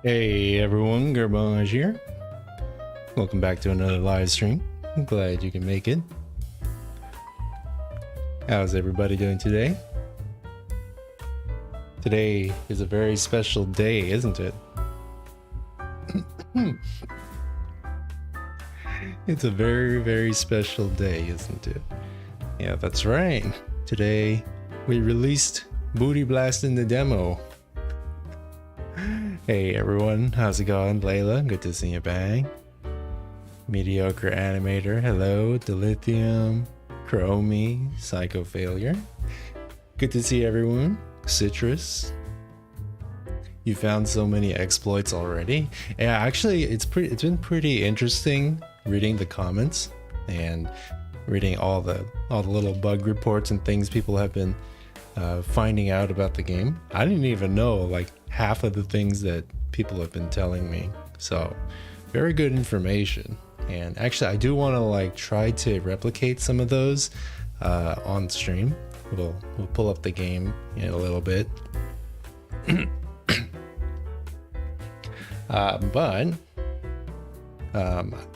Hey everyone, Garbage here. Welcome back to another live stream. I'm glad you can make it. How's everybody doing today? Today is a very special day, isn't it? It's a very, very special day, isn't it? Yeah, that's right. Today we released Booty Blast in the demo. Hey everyone, how's it going? Layla, good to see you back. Mediocre Animator, hello. Dilithium, Chromie, Psycho Failure. Good to see everyone. Citrus. You found so many exploits already. Yeah, actually it's been pretty interesting reading the comments and reading all the little bug reports and things people have been finding out about the game. I didn't even know like half of the things that people have been telling me. So very good information. And actually I do want to like try to replicate some of those on stream. We'll pull up the game in a little bit. But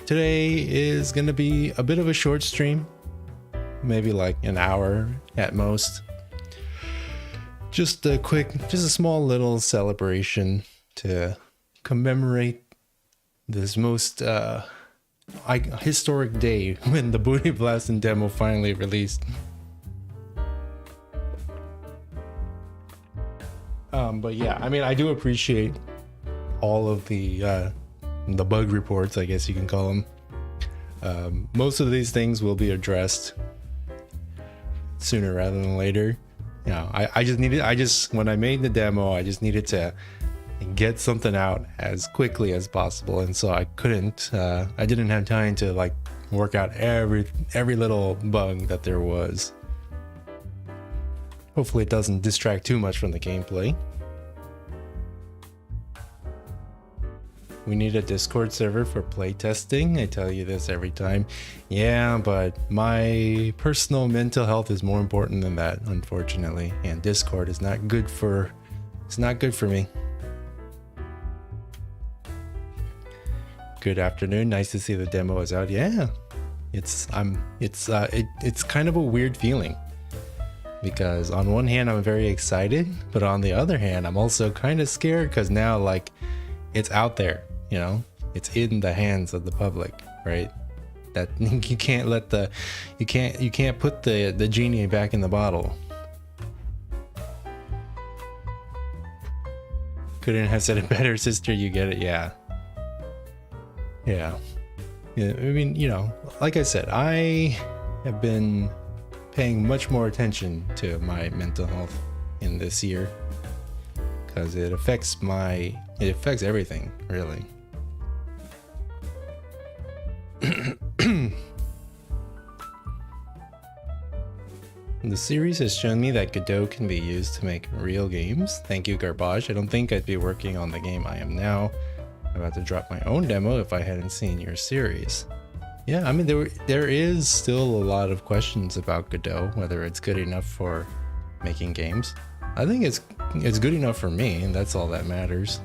today is going to be a bit of a short stream, maybe like an hour at most. Just a small little celebration to commemorate this most historic day when the Booty Blastin' demo finally released. But yeah, I mean, I do appreciate all of the bug reports, I guess you can call them. Most of these things will be addressed sooner rather than later. You know, when I made the demo, I just needed to get something out as quickly as possible, and so I didn't have time to like work out every little bug that there was. Hopefully it doesn't distract too much from the gameplay. We need a Discord server for playtesting. I tell you this every time. Yeah, but my personal mental health is more important than that, unfortunately. And Discord is not good for me. Good afternoon. Nice to see the demo is out. Yeah. It's kind of a weird feeling. Because on one hand I'm very excited, but on the other hand I'm also kind of scared because now like it's out there. You know, it's in the hands of the public, right? That you can't put the genie back in the bottle. Couldn't have said it better, sister. You get it, yeah. I mean, you know, like I said, I have been paying much more attention to my mental health in this year because it affects everything, really. The series has shown me that Godot can be used to make real games. Thank you, Garbage. I don't think I'd be working on the game I am now. I'm about to drop my own demo if I hadn't seen your series. Yeah, I mean, there is still a lot of questions about Godot, whether it's good enough for making games. I think it's good enough for me, and that's all that matters.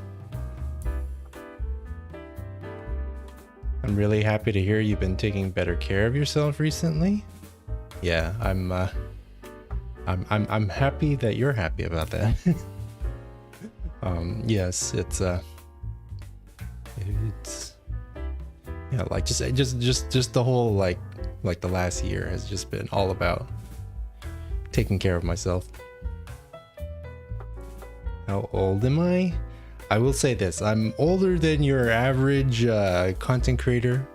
I'm really happy to hear you've been taking better care of yourself recently. Yeah, I'm happy that you're happy about that. Yes, it's yeah, like just the whole like the last year has just been all about taking care of myself. How old am I? I will say this, I'm older than your average content creator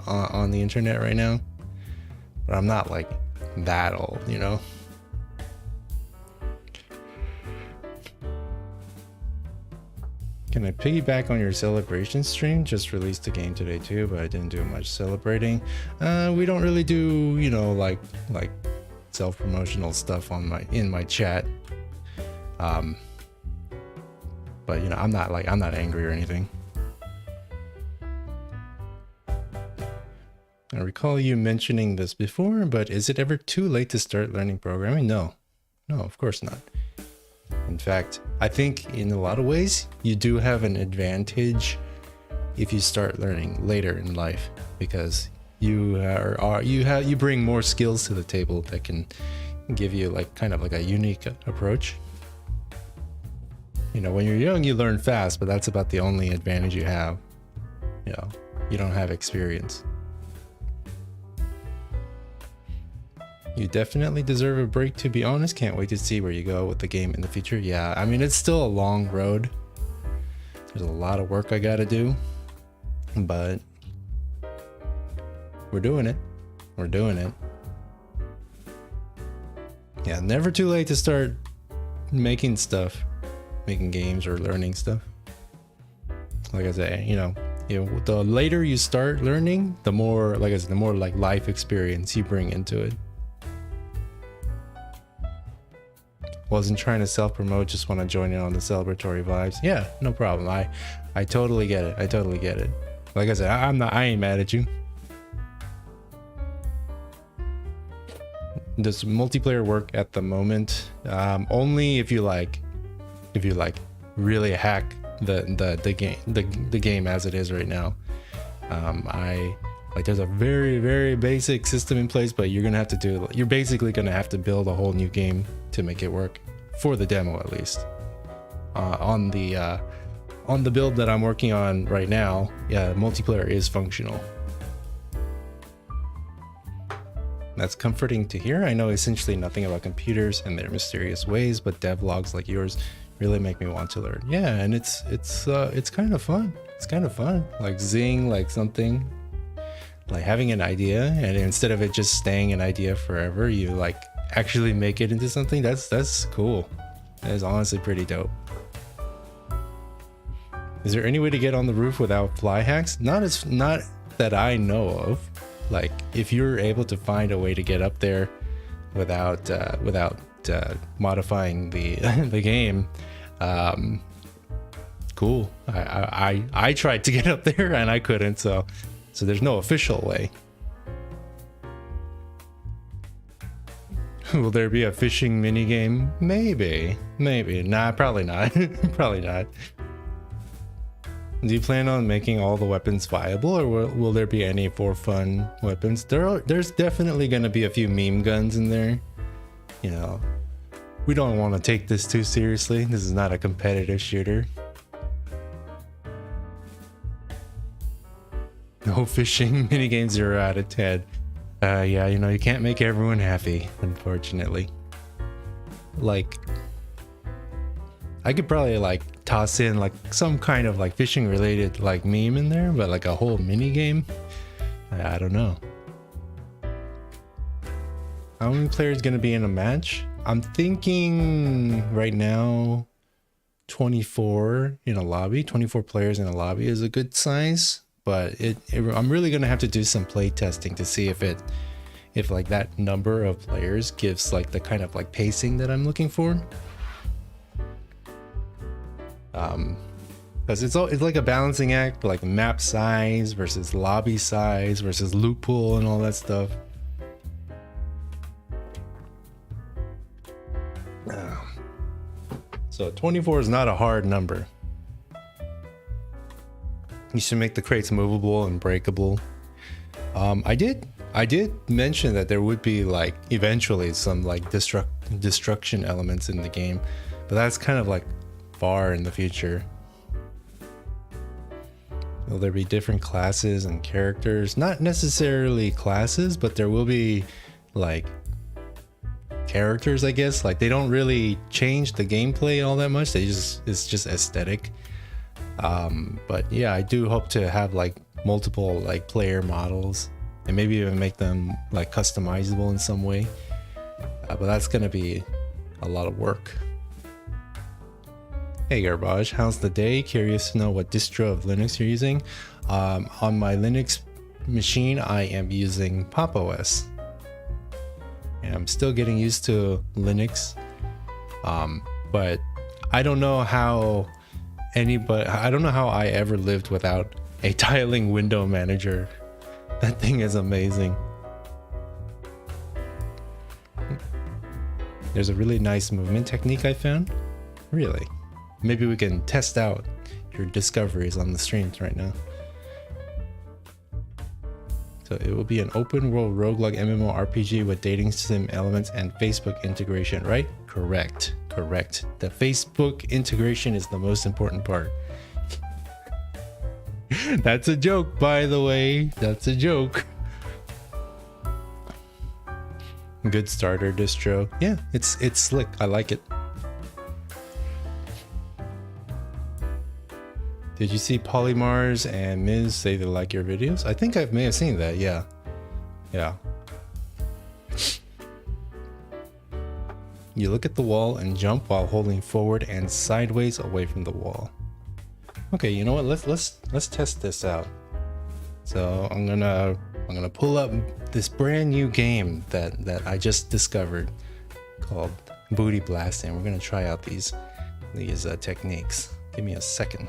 on the internet right now, but I'm not like that old, you know? Can I piggyback on your celebration stream? Just released a game today too, but I didn't do much celebrating. We don't really do, you know, like self-promotional stuff in my chat. But you know, I'm not angry or anything. I recall you mentioning this before, but is it ever too late to start learning programming? No, of course not. In fact, I think in a lot of ways you do have an advantage if you start learning later in life, because you bring more skills to the table that can give you like kind of like a unique approach. You know, when you're young, you learn fast, but that's about the only advantage you have. You know, you don't have experience. You definitely deserve a break, to be honest. Can't wait to see where you go with the game in the future. Yeah, I mean, it's still a long road. There's a lot of work I gotta do, but we're doing it. We're doing it. Yeah, never too late to start making stuff, making games or learning stuff. Like I say, you know, the later you start learning, the more, like I said, the more like life experience you bring into it. Wasn't trying to self-promote, just want to join in on the celebratory vibes. Yeah, no problem. I totally get it. I totally get it. Like I said, I ain't mad at you. Does multiplayer work at the moment? Only if you really hack the game as it is right now. There's a very, very basic system in place, but you're basically gonna have to build a whole new game to make it work, for the demo at least. On the build that I'm working on right now, yeah, multiplayer is functional. That's comforting to hear. I know essentially nothing about computers and their mysterious ways, but devlogs like yours really make me want to learn. Yeah, and it's kind of fun. It's kind of fun, like zing, like something, like having an idea, and instead of it just staying an idea forever, you like actually make it into something. That's cool. That is honestly pretty dope. Is there any way to get on the roof without fly hacks? Not that I know of. Like, if you're able to find a way to get up there without modifying the game, cool. I tried to get up there and I couldn't, so there's no official way. Will there be a fishing minigame? Maybe. Nah, probably not. Probably not. Do you plan on making all the weapons viable, or will there be any for fun weapons? There's definitely going to be a few meme guns in there. You know, we don't want to take this too seriously. This is not a competitive shooter. No fishing minigames, 0 out of 10. Yeah, you know, you can't make everyone happy, unfortunately. Like, I could probably like toss in like some kind of like fishing related like meme in there, but like a whole mini game, I don't know. How many players gonna be in a match? I'm thinking right now 24 in a lobby. 24 players in a lobby is a good size, but I'm really gonna have to do some play testing to see if like that number of players gives like the kind of like pacing that I'm looking for. Because it's like a balancing act, like map size versus lobby size versus loot pool and all that stuff. So 24 is not a hard number. You should make the crates movable and breakable. I did mention that there would be like eventually some like destruction elements in the game, but that's kind of like far in the future. Will there be different classes and characters? Not necessarily classes, but there will be like characters, I guess. Like, they don't really change the gameplay all that much. It's just aesthetic. But yeah, I do hope to have like multiple like player models and maybe even make them like customizable in some way. But that's gonna be a lot of work. Hey Garbage, how's the day? Curious to know what distro of Linux you're using. On my Linux machine, I am using Pop! OS. And I'm still getting used to Linux. But I don't know how I ever lived without a tiling window manager. That thing is amazing. There's a really nice movement technique I found. Really? Maybe we can test out your discoveries on the streams right now. So it will be an open world roguelike MMORPG with dating sim elements and Facebook integration, right? Correct. Correct. The Facebook integration is the most important part. That's a joke, by the way. That's a joke. Good starter distro. Yeah, it's slick. I like it. Did you see Polymars and Miz say they like your videos? I think I may have seen that. Yeah. Yeah. You look at the wall and jump while holding forward and sideways away from the wall. Okay, you know what? Let's test this out. So I'm gonna pull up this brand new game that I just discovered called Booty Blasting. We're gonna try out these techniques. Give me a second.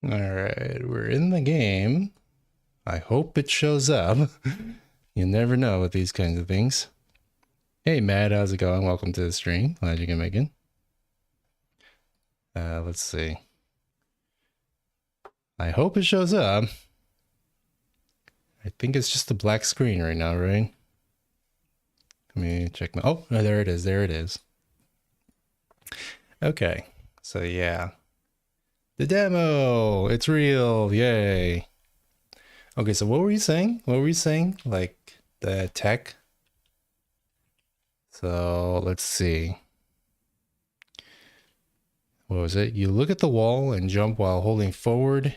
All right, we're in the game. I hope it shows up. You never know with these kinds of things. Hey, Matt, how's it going? Welcome to the stream. Glad you can make it. Let's see. I hope it shows up. I think it's just a black screen right now, right? Let me check my... Oh, no, there it is. There it is. Okay, so yeah. The demo! It's real! Yay! Okay, so what were you saying? What were you saying? Like, the tech? So, let's see. What was it? You look at the wall and jump while holding forward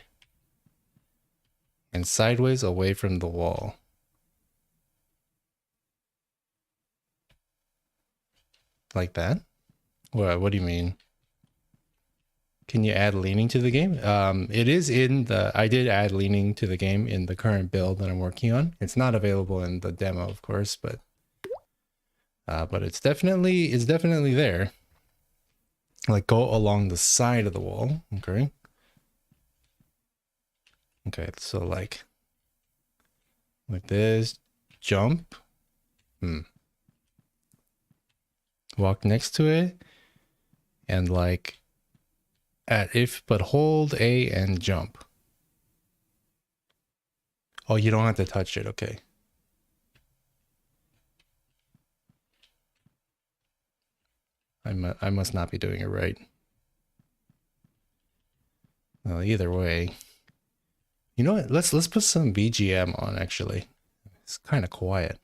and sideways away from the wall. Like that? What do you mean? Can you add leaning to the game? It is in the... I did add leaning to the game in the current build that I'm working on. It's not available in the demo, of course, but it's definitely there. Like, go along the side of the wall. Okay. Okay, so like this, jump. Walk next to it, and like but hold A and jump. Oh, you don't have to touch it. Okay. I must not be doing it right. Well, either way, you know what? Let's put some BGM on. Actually, it's kind of quiet.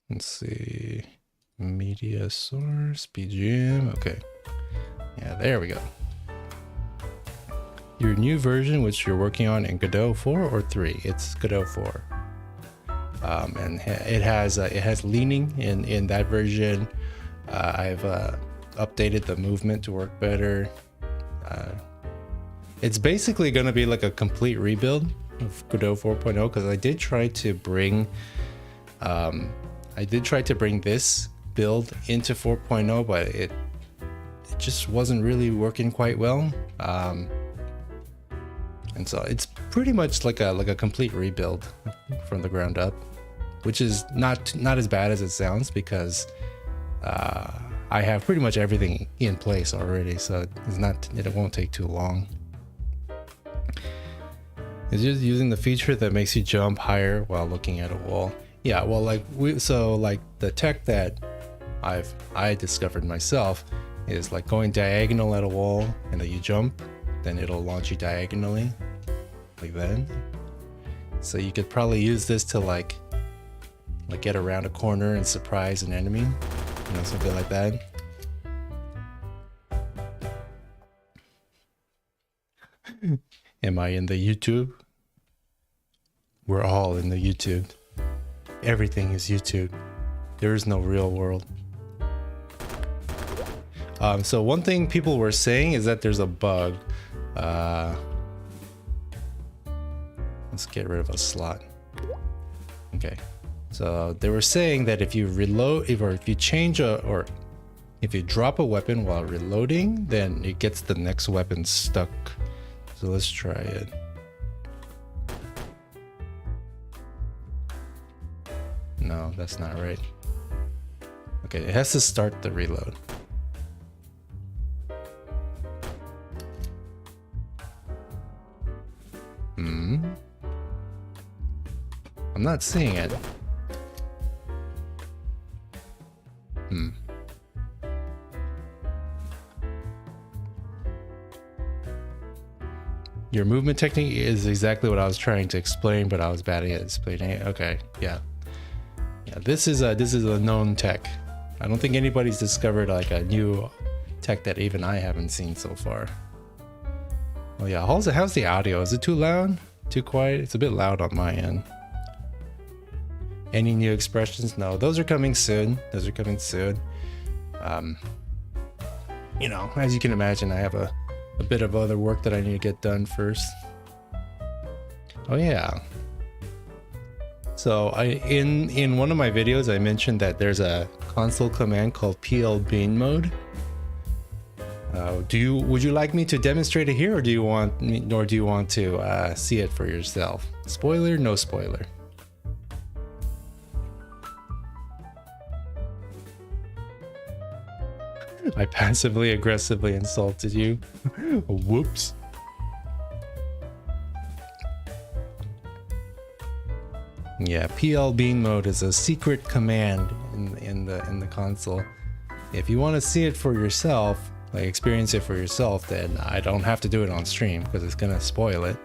Let's see. Media source, BGM. Okay. Yeah, there we go. Your new version, which you're working on in Godot 4 or 3? It's Godot 4. And it has leaning in that version. I've updated the movement to work better. It's basically going to be like a complete rebuild of Godot 4.0 because I did try to bring this build into 4.0, but it just wasn't really working quite well. And so it's pretty much like a complete rebuild from the ground up, which is not as bad as it sounds because I have pretty much everything in place already, so it won't take too long. It's just using the feature that makes you jump higher while looking at a wall. Yeah, well, like the tech that I discovered myself is like going diagonal at a wall, and then you jump, then it'll launch you diagonally, like that. So you could probably use this to like get around a corner and surprise an enemy, you know, something like that. Am I in the YouTube? We're all in the YouTube. Everything is YouTube. There is no real world. So one thing people were saying is that there's a bug. Let's get rid of a slot. Okay. So they were saying that if you reload, if you change or if you drop a weapon while reloading, then it gets the next weapon stuck. So let's try it. No, that's not right. Okay, it has to start the reload. I'm not seeing it. Your movement technique is exactly what I was trying to explain, but I was bad at explaining it. Okay, yeah. Yeah, this is a known tech. I don't think anybody's discovered like a new tech that even I haven't seen so far. Oh yeah, how's the audio? Is it too loud? Too quiet? It's a bit loud on my end. Any new expressions? No, those are coming soon. Those are coming soon. You know, as you can imagine, I have a bit of other work that I need to get done first. Oh yeah. So in one of my videos, I mentioned that there's a console command called PL bean mode. Would you like me to demonstrate it here, or do you want to see it for yourself? Spoiler, no spoiler. I passively aggressively insulted you. Whoops. Yeah, PL bean mode is a secret command in the console. If you want to see it for yourself, like experience it for yourself, then I don't have to do it on stream because it's gonna spoil it.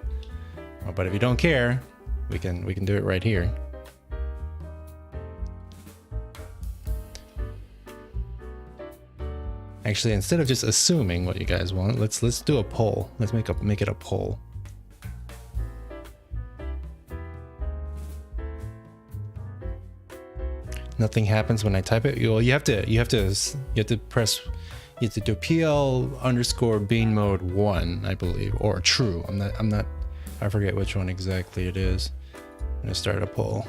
But if you don't care, we can do it right here. Actually, instead of just assuming what you guys want, let's do a poll. Let's make it a poll. Nothing happens when I type it. Well, you have to do PL underscore bean mode 1, I believe, or true. I forget which one exactly it is. I'm gonna start a poll.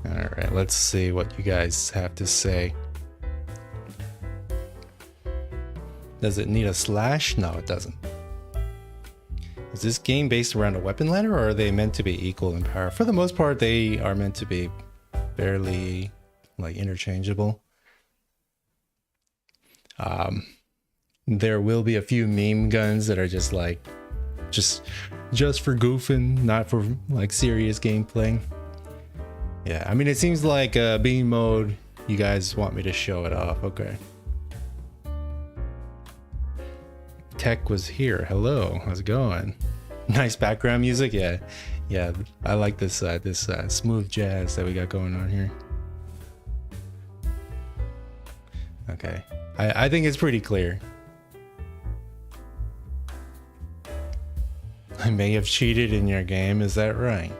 All right, let's see what you guys have to say. Does it need a slash? No, it doesn't. Is this game based around a weapon ladder, or are they meant to be equal in power? For the most part, they are meant to be fairly like interchangeable. There will be a few meme guns that are just for goofing, not for like serious gameplay. Yeah, I mean, it seems like bean mode, you guys want me to show it off. Okay. Tech was here. Hello, how's it going? Nice background music. Yeah. I like this smooth jazz that we got going on here. Okay, I think it's pretty clear. I may have cheated in your game. Is that right?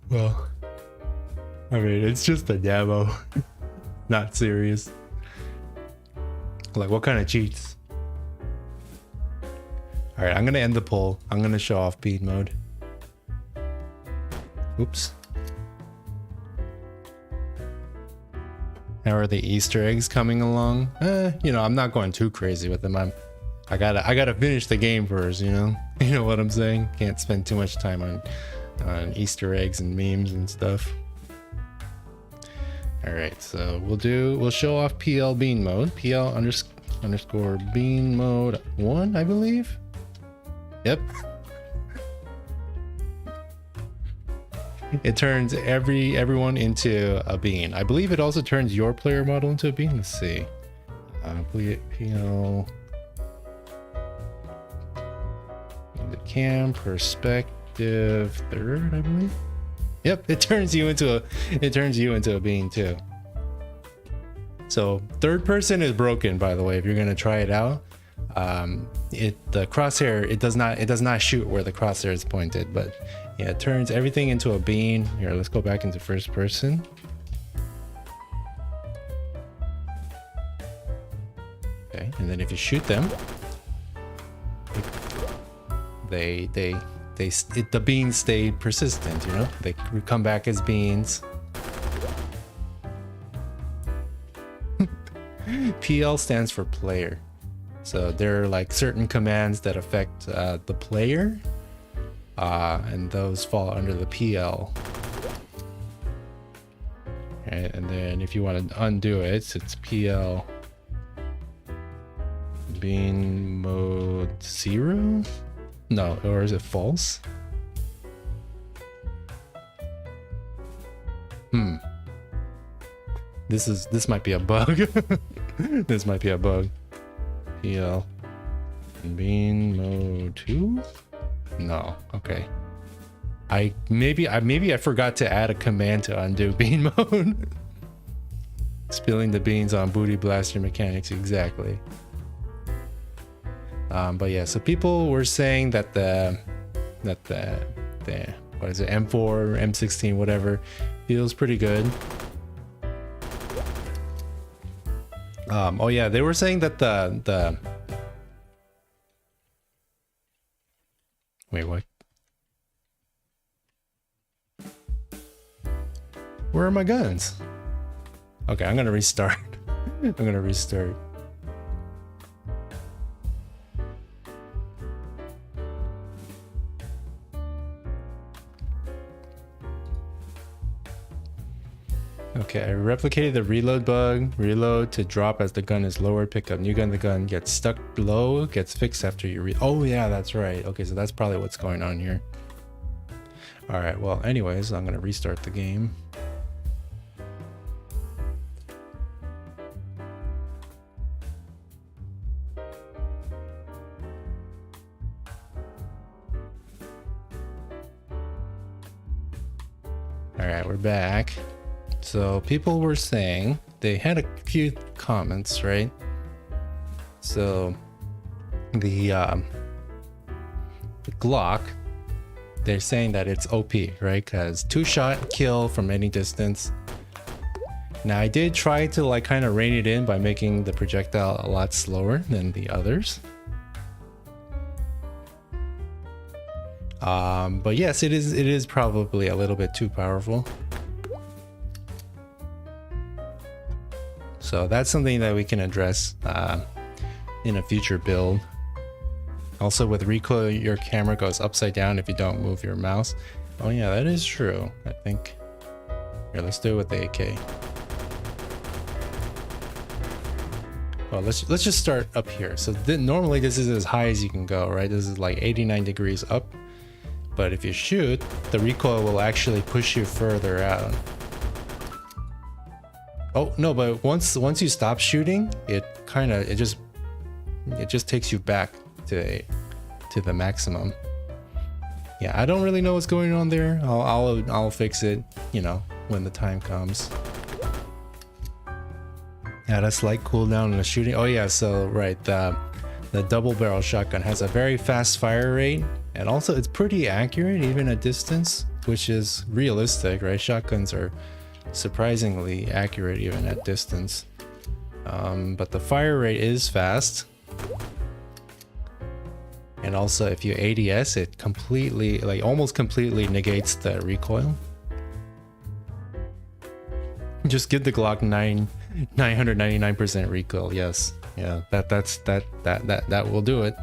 Well, I mean, it's just a demo. Not serious. Like, what kind of cheats? All right, I'm gonna end the poll. I'm gonna show off bean mode. Oops. How are the Easter eggs coming along? You know, I'm not going too crazy with them. I gotta finish the game first. You know what I'm saying? Can't spend too much time on Easter eggs and memes and stuff. All right, so we'll show off PL bean mode. PL underscore bean mode 1, I believe. Yep. It turns everyone into a bean. I believe it also turns your player model into a bean. Let's see. PL. the cam perspective third, I believe. Yep, it turns you into a bean too. So third person is broken, by the way. If you're gonna try it out, the crosshair it does not shoot where the crosshair is pointed, but yeah, it turns everything into a bean. Here, let's go back into first person. Okay, and then if you shoot them, the beans stay persistent, you know? They come back as beans. PL stands for player. So there are like certain commands that affect the player, and those fall under the PL. Okay, and then if you want to undo it, it's PL bean mode 0? No, or is it false? This might be a bug. This might be a bug. PL bean mode 2? No. Okay. Maybe I forgot to add a command to undo bean mode. Spilling the beans on booty blaster mechanics, exactly. But yeah, so people were saying that the what is it, M4, M16, whatever, feels pretty good. Oh yeah, they were saying that the wait, what? Where are my guns? Okay, I'm gonna restart. I'm gonna restart. Okay, I replicated the reload bug. Reload to drop as the gun is lowered. Pick up new gun. The gun gets stuck below. Gets fixed after you oh yeah, that's right. Okay, so that's probably what's going on here. All right, well, anyways, I'm gonna restart the game. All right, we're back. So people were saying, they had a few comments, right? So the Glock, they're saying that it's OP, right? Because 2-shot kill from any distance. Now I did try to like kind of rein it in by making the projectile a lot slower than the others. But yes, it is probably a little bit too powerful. So that's something that we can address in a future build. Also with recoil, your camera goes upside down if you don't move your mouse. Oh yeah, that is true. I think. Here, let's do it with the AK. Well, let's just start up here. So normally this is as high as you can go, right? This is like 89 degrees up. But if you shoot, the recoil will actually push you further out. Oh no, but once you stop shooting, it just takes you back to the maximum. Yeah, I don't really know what's going on there. I'll fix it, you know, when the time comes. Add a slight cooldown in the shooting. Oh yeah, so right, the double barrel shotgun has a very fast fire rate, and also it's pretty accurate even at distance, which is realistic, right? Shotguns are surprisingly accurate even at distance, but the fire rate is fast, and also if you ADS, it completely, like almost completely negates the recoil. Just give the Glock 999% recoil. Yes, yeah, that will do it.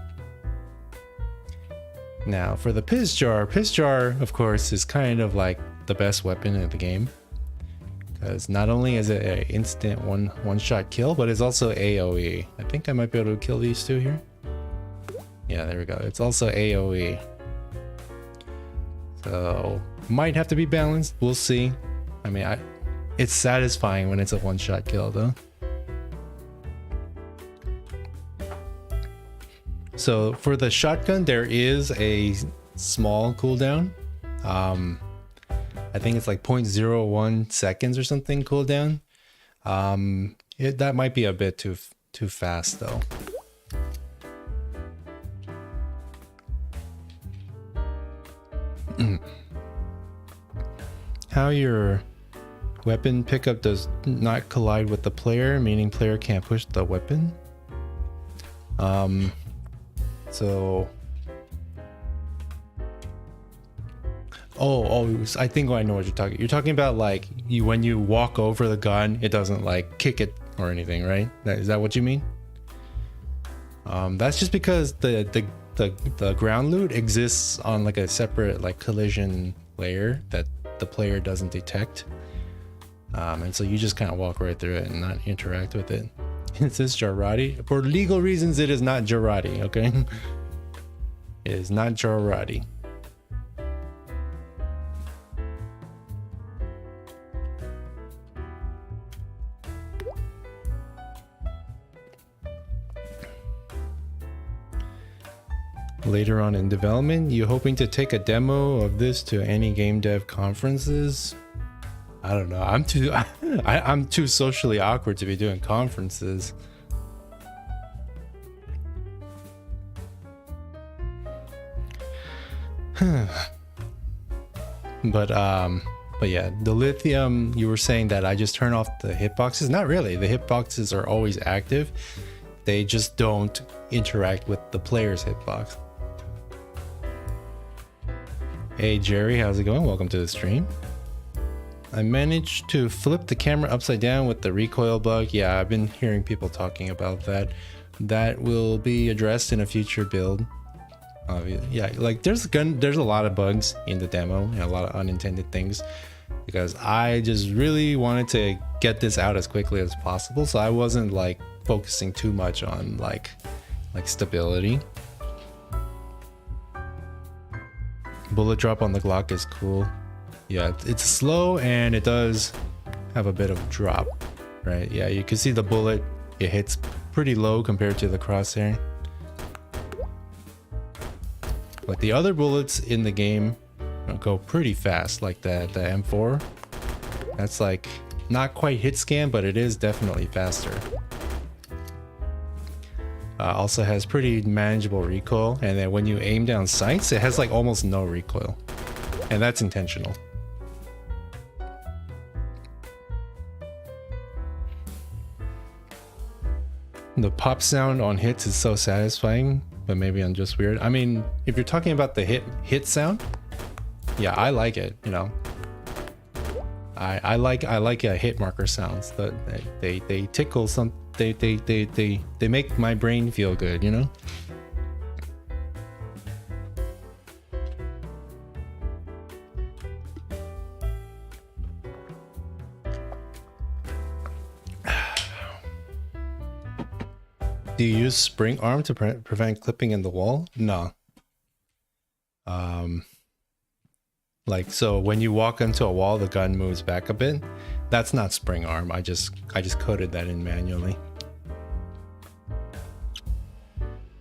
Now for the piss jar of course is kind of like the best weapon in the game. Because not only is it an instant one-shot kill, but it's also AoE. I think I might be able to kill these two here. Yeah, there we go. It's also AoE. So might have to be balanced. We'll see. I mean, it's satisfying when it's a one-shot kill, though. So for the shotgun, there is a small cooldown. I think it's like 0.01 seconds or something cooldown. That might be a bit too fast though. How your weapon pickup does not collide with the player, meaning player can't push the weapon. So I think I know what you're talking. You're talking about like when you walk over the gun, it doesn't like kick it or anything, right? Is that what you mean? That's just because the ground loot exists on like a separate like collision layer that the player doesn't detect. And so you just kind of walk right through it and not interact with it. It says Jarrati. For legal reasons, it is not Jarrati, okay? It is not Jarrati. Later on in development, you hoping to take a demo of this to any game dev conferences? I don't know. I'm too socially awkward to be doing conferences. But yeah, the lithium, you were saying that I just turn off the hitboxes. Not really. The hitboxes are always active. They just don't interact with the player's hitbox. Hey Jerry, how's it going? Welcome to the stream. I managed to flip the camera upside down with the recoil bug. Yeah, I've been hearing people talking about that. That will be addressed in a future build. Yeah, like there's a lot of bugs in the demo and a lot of unintended things because I just really wanted to get this out as quickly as possible. So I wasn't like focusing too much on like stability. Bullet drop on the Glock is cool. Yeah, it's slow and it does have a bit of drop, right? Yeah, you can see the bullet, it hits pretty low compared to the crosshair. But the other bullets in the game go pretty fast, like the M4. That's like not quite hit scan, but it is definitely faster. Also has pretty manageable recoil, and then when you aim down sights, it has like almost no recoil, and that's intentional. The pop sound on hits is so satisfying, but maybe I'm just weird. I mean, if you're talking about the hit sound, yeah, I like it. You know, I like hit marker sounds. That they tickle some. They make my brain feel good, you know? Do you use spring arm to prevent clipping in the wall? No. Like, so when you walk into a wall, the gun moves back a bit. That's not spring arm. I just coded that in manually.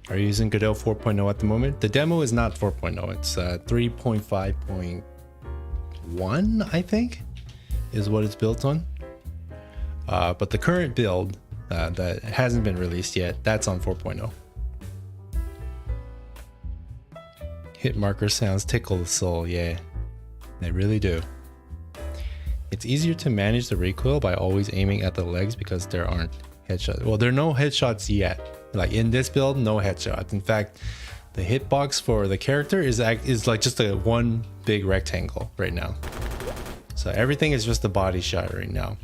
Are you using Godot 4.0 at the moment? The demo is not 4.0. It's 3.5.1, I think, is what it's built on. But the current build that hasn't been released yet, that's on 4.0. Hit marker sounds tickle the soul, yeah. They really do. It's easier to manage the recoil by always aiming at the legs because there aren't headshots. Well, there are no headshots yet. Like in this build, no headshots. In fact, the hitbox for the character is like just a one big rectangle right now. So everything is just a body shot right now.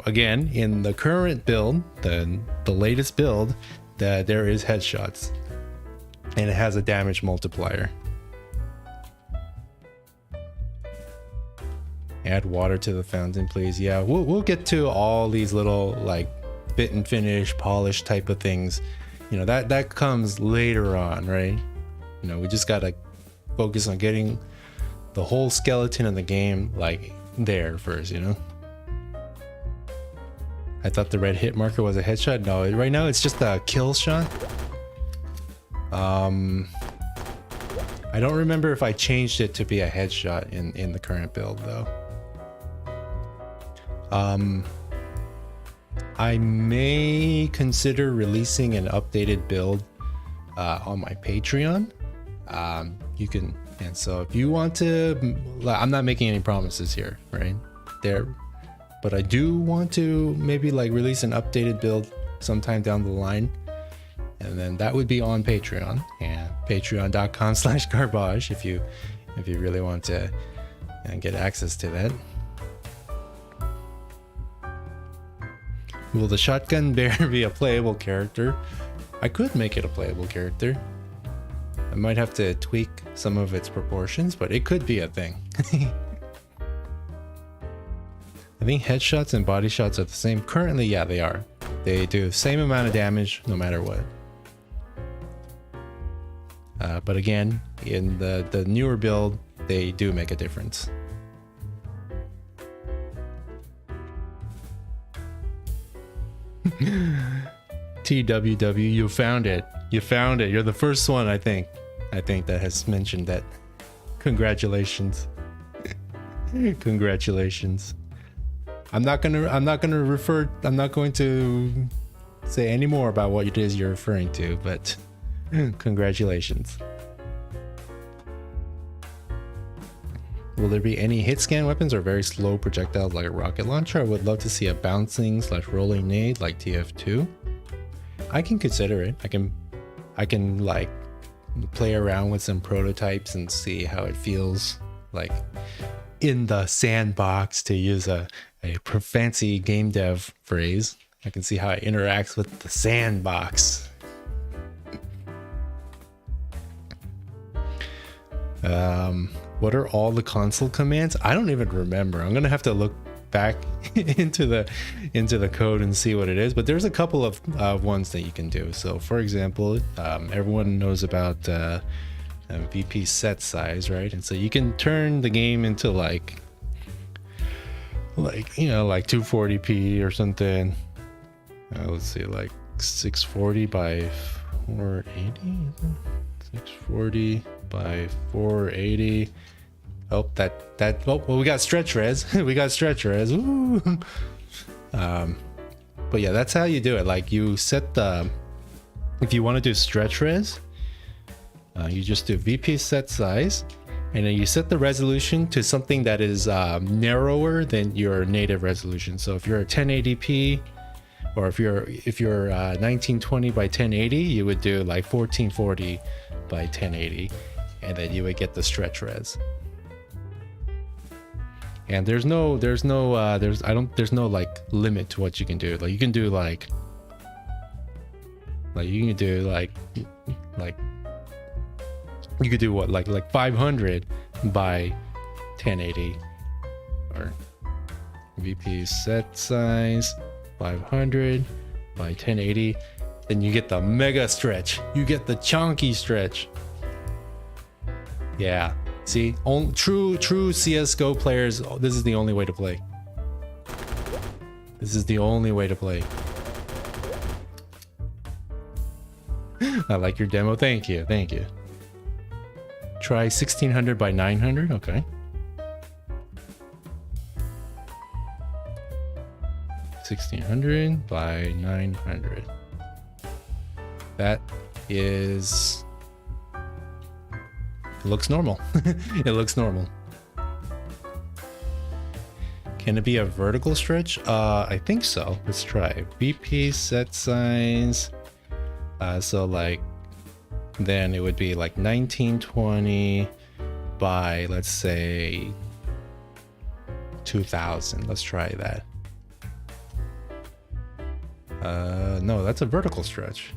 Again, in the current build, the latest build, there is headshots, and it has a damage multiplier. Add water to the fountain, please. Yeah, we'll get to all these little like fit and finish, polish type of things. You know, that comes later on, right? You know, we just gotta focus on getting the whole skeleton of the game like there first, you know? I thought the red hit marker was a headshot. No, right now it's just a kill shot. I don't remember if I changed it to be a headshot in the current build though. I may consider releasing an updated build on my Patreon. You can, and so if you want to, I'm not making any promises here, right? But I do want to maybe like release an updated build sometime down the line, and then that would be on Patreon, and patreon.com/garbage if you really want to get access to that. Will the shotgun bear be a playable character? I could make it a playable character. I might have to tweak some of its proportions, but it could be a thing. I think headshots and body shots are the same. Currently, yeah, they are. They do the same amount of damage no matter what. But again, in the newer build, they do make a difference. TWW, you found it. You found it. You're the first one, I think that has mentioned that. Congratulations. Congratulations. I'm not going to say any more about what it is you're referring to, but congratulations. Will there be any hit scan weapons or very slow projectiles like a rocket launcher? I would love to see a bouncing/rolling nade like TF2. I can consider it. I can like play around with some prototypes and see how it feels like in the sandbox, to use a fancy game dev phrase. I can see how it interacts with the sandbox. What are all the console commands? I don't even remember. I'm gonna have to look back into the code and see what it is, but there's a couple of ones that you can do. So for example, everyone knows about VP set size, right? And so you can turn the game into like 240p or something. Let's see, like 640 by 480. 640 by 480. Oh, well, we got stretch res. We got stretch res. Ooh. But yeah, that's how you do it. Like you set if you want to do stretch res, you just do VP set size, and then you set the resolution to something that is narrower than your native resolution. So if you're a 1080p, or if you're 1920 by 1080, you would do like 1440 by 1080, and then you would get the stretch res. And there's no like limit to what you can do. Like you can do like you could do what, like 500 by 1080, or VP set size 500 by 1080. Then you get the mega stretch. You get the chunky stretch. Yeah. See, true CSGO players, this is the only way to play. This is the only way to play. I like your demo. Thank you. Thank you. Try 1600 by 900. Okay. 1600 by 900. That is... It looks normal. It looks normal. Can it be a vertical stretch? I think so. Let's try. VP set size. So like, then it would be like 1920 by, let's say, 2000. Let's try that. No, that's a vertical stretch.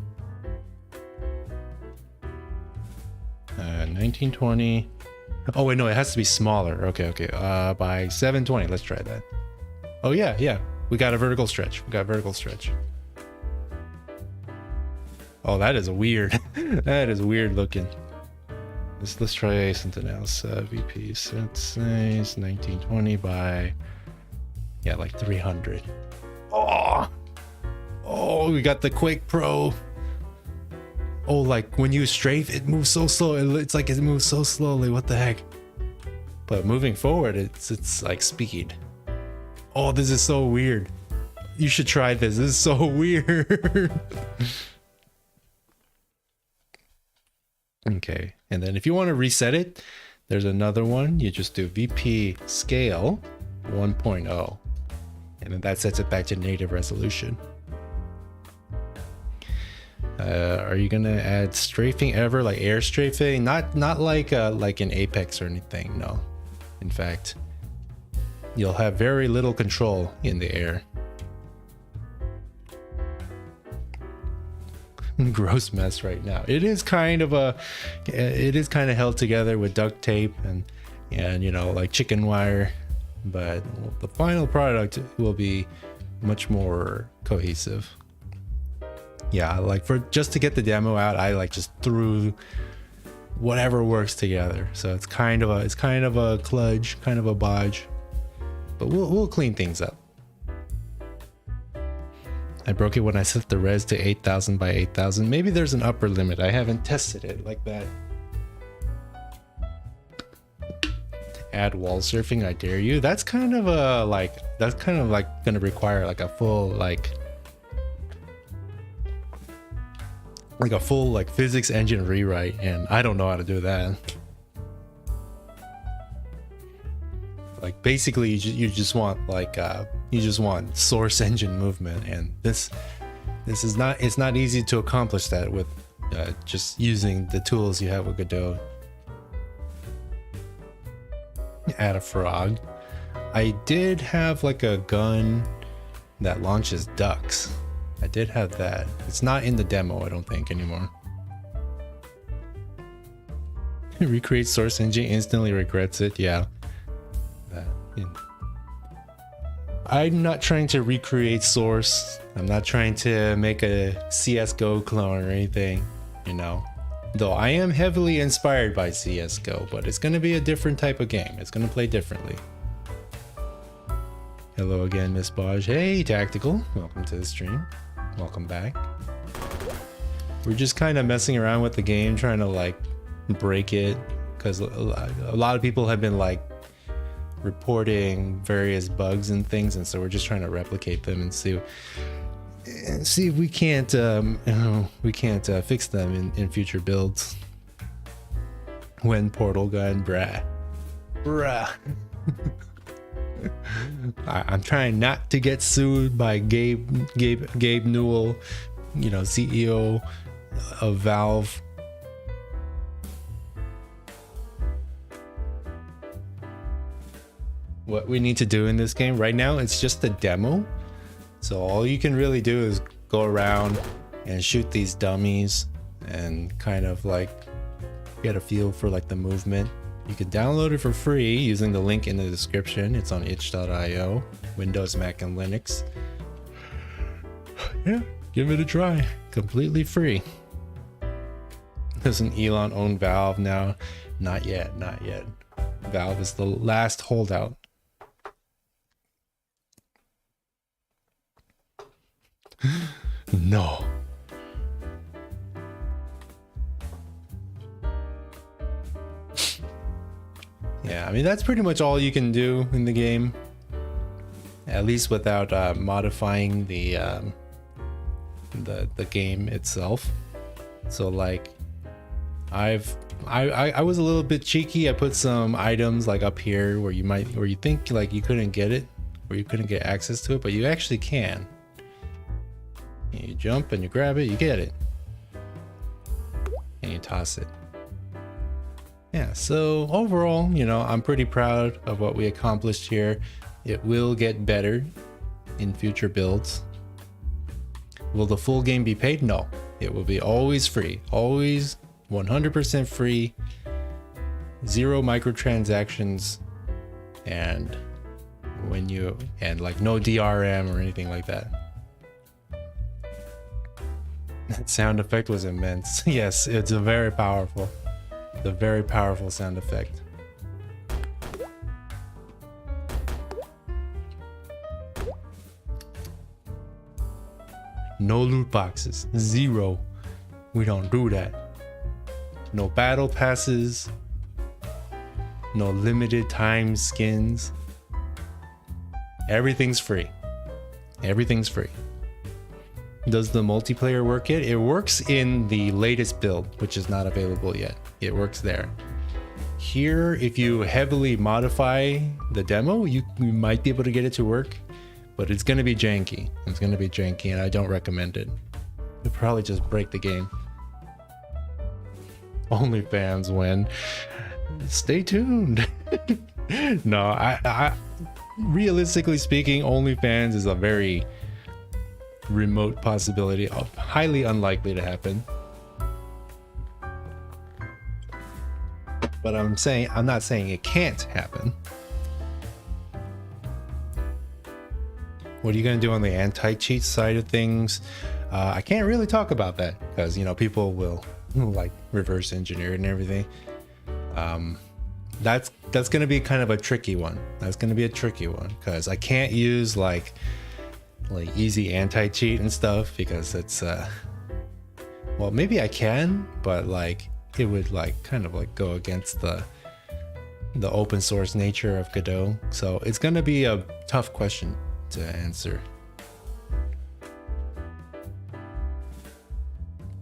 1920. Oh wait, no, it has to be smaller. Okay. By 720. Let's try that. Oh yeah. We got a vertical stretch. Oh, that is weird. That is weird looking. Let's try something else. VP set size 1920 by, yeah, like 300. Oh, we got the Quake Pro. Oh, like when you strafe, it moves so slow. It's like it moves so slowly. What the heck? But moving forward, it's like speed. Oh, this is so weird. You should try this. This is so weird. Okay, and then if you want to reset it, there's another one. You just do VP scale 1.0, and then that sets it back to native resolution. Are you gonna add strafing ever, like air strafing? Not like in Apex or anything. No, in fact, you'll have very little control in the air. Gross mess right now. It is kind of held together with duct tape and you know, like chicken wire, but the final product will be much more cohesive. Yeah, like just to get the demo out, I like just threw whatever works together. So it's kind of a kludge, kind of a bodge, but we'll clean things up. I broke it when I set the res to 8000 by 8000. Maybe there's an upper limit. I haven't tested it like that. Add wall surfing, I dare you. That's kind of like gonna require like a full like physics engine rewrite, and I don't know how to do that. Like basically you just want source engine movement, and it's not easy to accomplish that with just using the tools you have with Godot. Add a frog. I did have like a gun that launches ducks. I did have that. It's not in the demo, I don't think, anymore. Recreate source engine, instantly regrets it. Yeah. I'm not trying to recreate source. I'm not trying to make a CSGO clone or anything, you know. Though I am heavily inspired by CSGO, but it's going to be a different type of game. It's going to play differently. Hello again, Miss Bodge. Hey, Tactical. Welcome to the stream. Welcome back. We're just kind of messing around with the game, trying to like break it, because a lot of people have been like reporting various bugs and things, and so we're just trying to replicate them and see if we can't fix them in future builds. When Portal Gun, bruh. I'm trying not to get sued by Gabe Newell, you know, CEO of Valve. What we need to do in this game right now, it's just a demo, so all you can really do is go around and shoot these dummies and kind of like get a feel for like the movement. You can download it for free using the link in the description. It's on itch.io, Windows, Mac, and Linux. Yeah, give it a try. Completely free. Doesn't Elon own Valve now? Not yet, not yet. Valve is the last holdout. No. Yeah, I mean that's pretty much all you can do in the game, at least without modifying the game itself. So like, I was a little bit cheeky. I put some items like up here where you think like you couldn't get it, or you couldn't get access to it, but you actually can. You jump and you grab it, you get it, and you toss it. Yeah, so overall, you know, I'm pretty proud of what we accomplished here. It will get better in future builds. Will the full game be paid? No, it will be always free, always 100% free, 0 microtransactions, and like no DRM or anything like that. That sound effect was immense. Yes, it's a very powerful sound effect. No loot boxes, 0. We don't do that. No battle passes. No limited time skins. Everything's free. Everything's free. Does the multiplayer work yet? It works in the latest build, which is not available yet. It works there. Here, if you heavily modify the demo, you might be able to get it to work, but it's going to be janky. It's going to be janky, and I don't recommend it. It'll probably just break the game. OnlyFans when. Stay tuned. No, I realistically speaking, OnlyFans is a very remote possibility, highly unlikely to happen. But I'm not saying it can't happen. What are you gonna do on the anti-cheat side of things? I can't really talk about that because, you know, people will like reverse engineer it and everything. That's gonna be kind of a tricky one. That's gonna be a tricky one because I can't use like easy anti-cheat and stuff because it's well, maybe I can, but like it would like kind of like go against the open source nature of Godot. So it's gonna be a tough question to answer.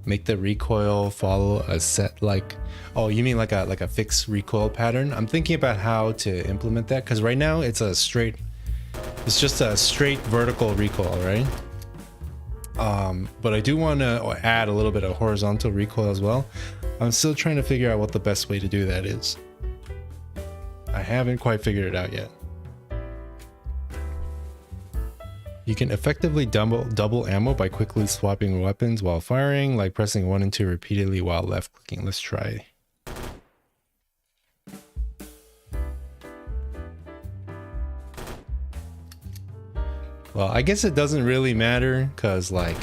Make the recoil follow a set like, oh, you mean like a fixed recoil pattern? I'm thinking about how to implement that because right now it's just a straight vertical recoil, right? But I do want to add a little bit of horizontal recoil as well. I'm still trying to figure out what the best way to do that is. I haven't quite figured it out yet. You can effectively double ammo by quickly swapping weapons while firing, like pressing 1 and 2 repeatedly while left clicking. Let's try. Well, I guess it doesn't really matter because like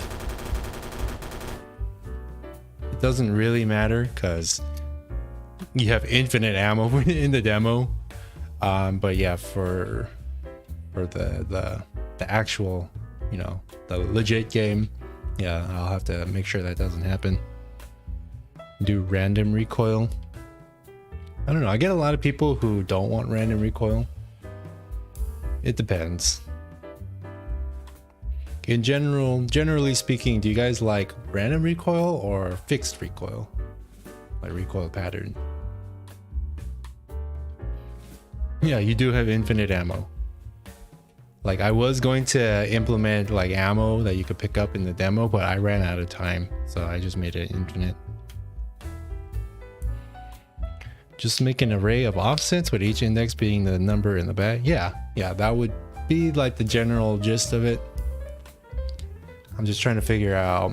you have infinite ammo in the demo. But yeah, for the actual, you know, the legit game, yeah, I'll have to make sure that doesn't happen. Do random recoil. I don't know. I get a lot of people who don't want random recoil. It depends. In generally speaking, do you guys like random recoil or fixed recoil? Like recoil pattern. Yeah, you do have infinite ammo. Like I was going to implement like ammo that you could pick up in the demo, but I ran out of time, so I just made it infinite. Just make an array of offsets with each index being the number in the bag. Yeah, that would be like the general gist of it. I'm just trying to figure out.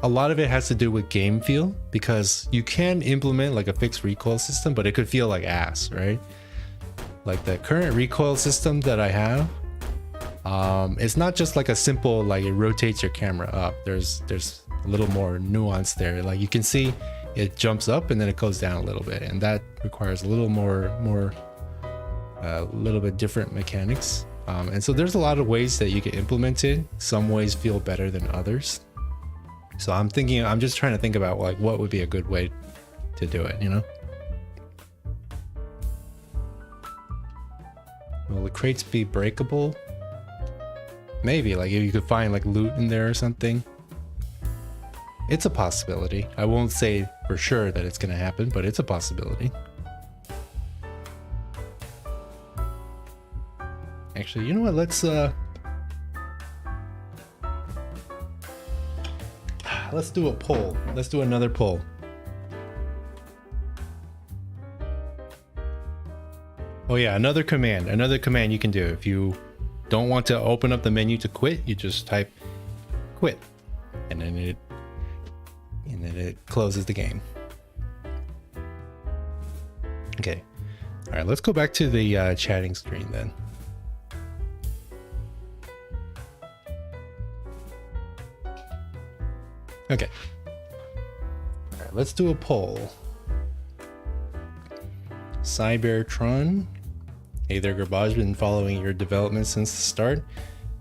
A lot of it has to do with game feel because you can implement like a fixed recoil system, but it could feel like ass, right? Like the current recoil system that I have, it's not just like a simple like it rotates your camera up. There's a little more nuance there. Like you can see it jumps up and then it goes down a little bit, and that requires a little little bit different mechanics. And so there's a lot of ways that you can implement it. Some ways feel better than others. So I'm just trying to think about like what would be a good way to do it, you know? Will the crates be breakable? Maybe, like if you could find like loot in there or something. It's a possibility. I won't say for sure that it's gonna happen, but it's a possibility. Actually, you know what? Let's do a poll. Let's do another poll. Oh yeah, another command you can do. If you don't want to open up the menu to quit, you just type quit, and then it closes the game. Okay. All right, let's go back to the chatting screen then. Okay. All right, let's do a poll. Cybertron. Hey there, Garbage, been following your development since the start.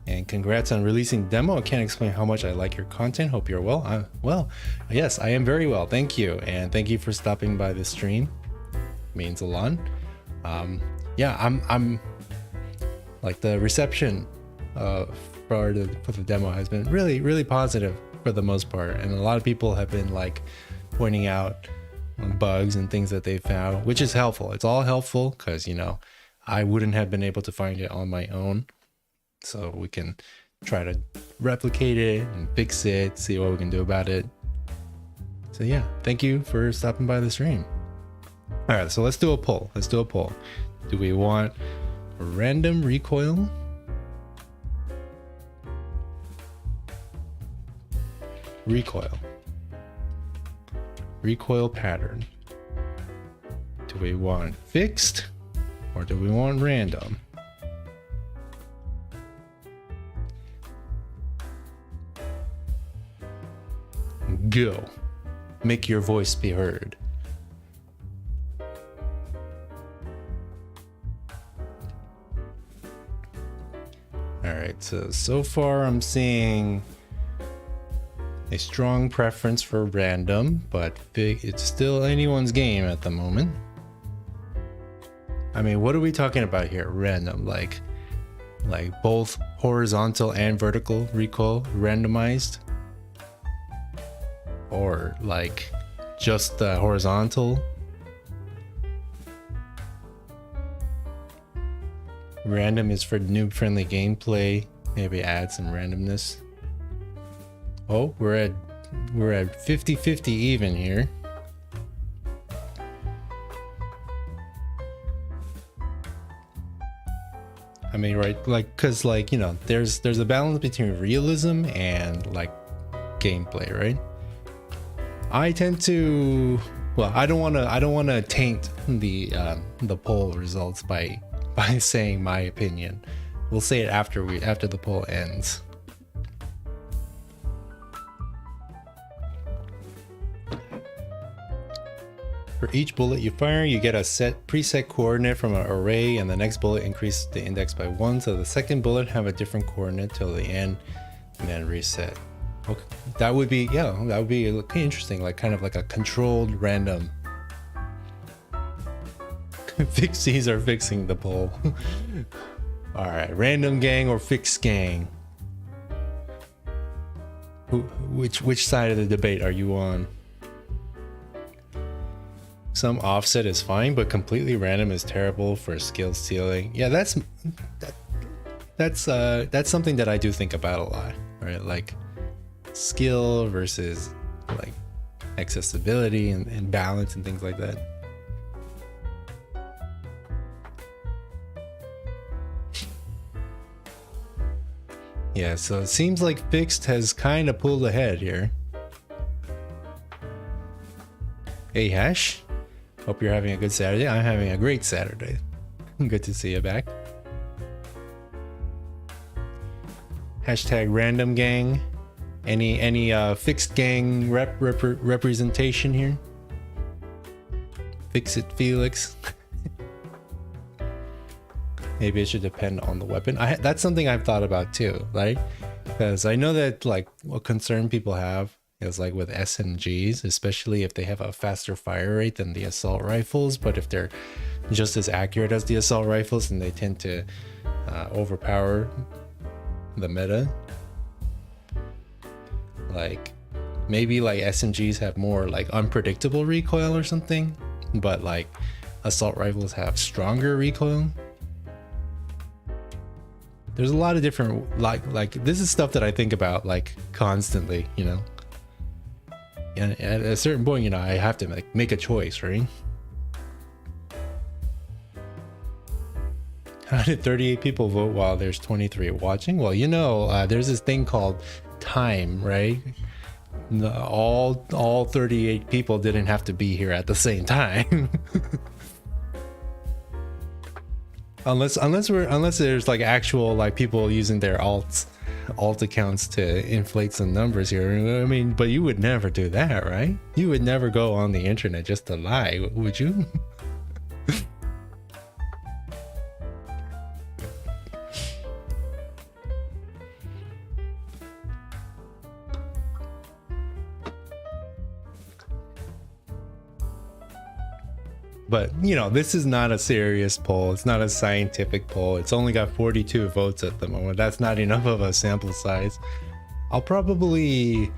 And congrats on releasing the demo. I can't explain how much I like your content. Hope you're well. Well, yes, I am very well. Thank you. And thank you for stopping by the stream. It means a lot. Yeah, I'm like the reception for the demo has been really positive for the most part. And a lot of people have been like pointing out bugs and things that they found, which is helpful. It's all helpful because, you know, I wouldn't have been able to find it on my own. So we can try to replicate it and fix it, see what we can do about it. So yeah, thank you for stopping by the stream. All right, so let's do a poll. Do we want random recoil? Recoil pattern. Do we want fixed or do we want random? Go. Make your voice be heard. Alright, so far I'm seeing a strong preference for random, but it's still anyone's game at the moment. I mean, what are we talking about here? Random, like both horizontal and vertical recoil randomized? Or like just the horizontal? Random is for noob friendly gameplay. Maybe add some randomness. Oh, we're at 50-50 even here. I mean, right, like, cause like, you know, there's a balance between realism and like gameplay, right? I tend to, well, I don't want to taint the poll results by saying my opinion. We'll say it after the poll ends. For each bullet you fire, you get a preset coordinate from an array, and the next bullet increases the index by 1, so the second bullet have a different coordinate till the end, and then reset. Okay, that would be interesting, like kind of like a controlled random. Fixies are fixing the poll. All right, random gang or fixed gang? Which side of the debate are you on? Some offset is fine, but completely random is terrible for skill stealing. Yeah, that's something that I do think about a lot, right? Like skill versus like accessibility and balance and things like that. Yeah, so it seems like fixed has kind of pulled ahead here. Hey Hash, hope you're having a good Saturday. I'm having a great Saturday. Good to see you back. Hashtag random gang. Any fixed gang representation here? Fix it, Felix. Maybe it should depend on the weapon. That's something I've thought about too, right? Because I know that like what concern people have is like with SMGs, especially if they have a faster fire rate than the assault rifles, but if they're just as accurate as the assault rifles, then they tend to overpower the meta. Like maybe like SMGs have more like unpredictable recoil or something, but like assault rifles have stronger recoil. There's a lot of different like this is stuff that I think about like constantly, you know. And at a certain point, you know, I have to make a choice, right? How did 38 people vote while there's 23 watching? Well, you know, there's this thing called time, right? All 38 people didn't have to be here at the same time. unless there's like actual like people using their alt accounts to inflate some numbers here. I mean, but you would never do that, right? You would never go on the internet just to lie, would you? But you know, this is not a serious poll. It's not a scientific poll. It's only got 42 votes at the moment. That's not enough of a sample size. I'll probably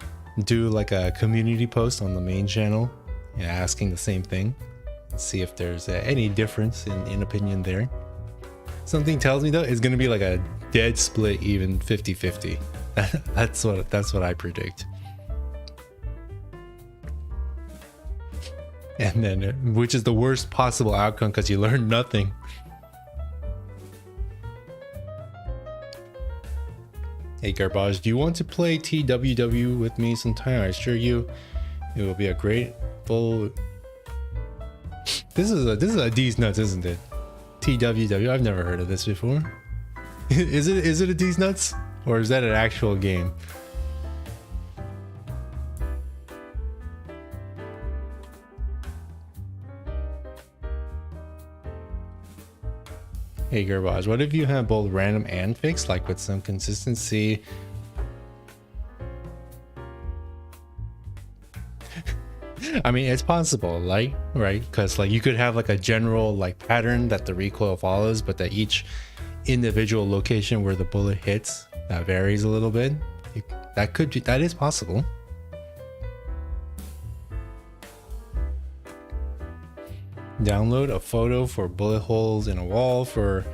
do like a community post on the main channel, asking the same thing. See if there's any difference in opinion there. Something tells me though it's gonna be like a dead split, even 50-50. That's what I predict. And then, which is the worst possible outcome because you learn nothing. Hey Garbage, do you want to play TWW with me sometime? I assure you, it will be a great full. This is a D's nuts, isn't it? TWW. I've never heard of this before. Is it a D's nuts, or is that an actual game? Hey Garbage, what if you have both random and fixed, like with some consistency? I mean, it's possible, like, right? Because like you could have like a general like pattern that the recoil follows, but that each individual location where the bullet hits that varies a little bit. That is possible. Download a photo for bullet holes in a wall for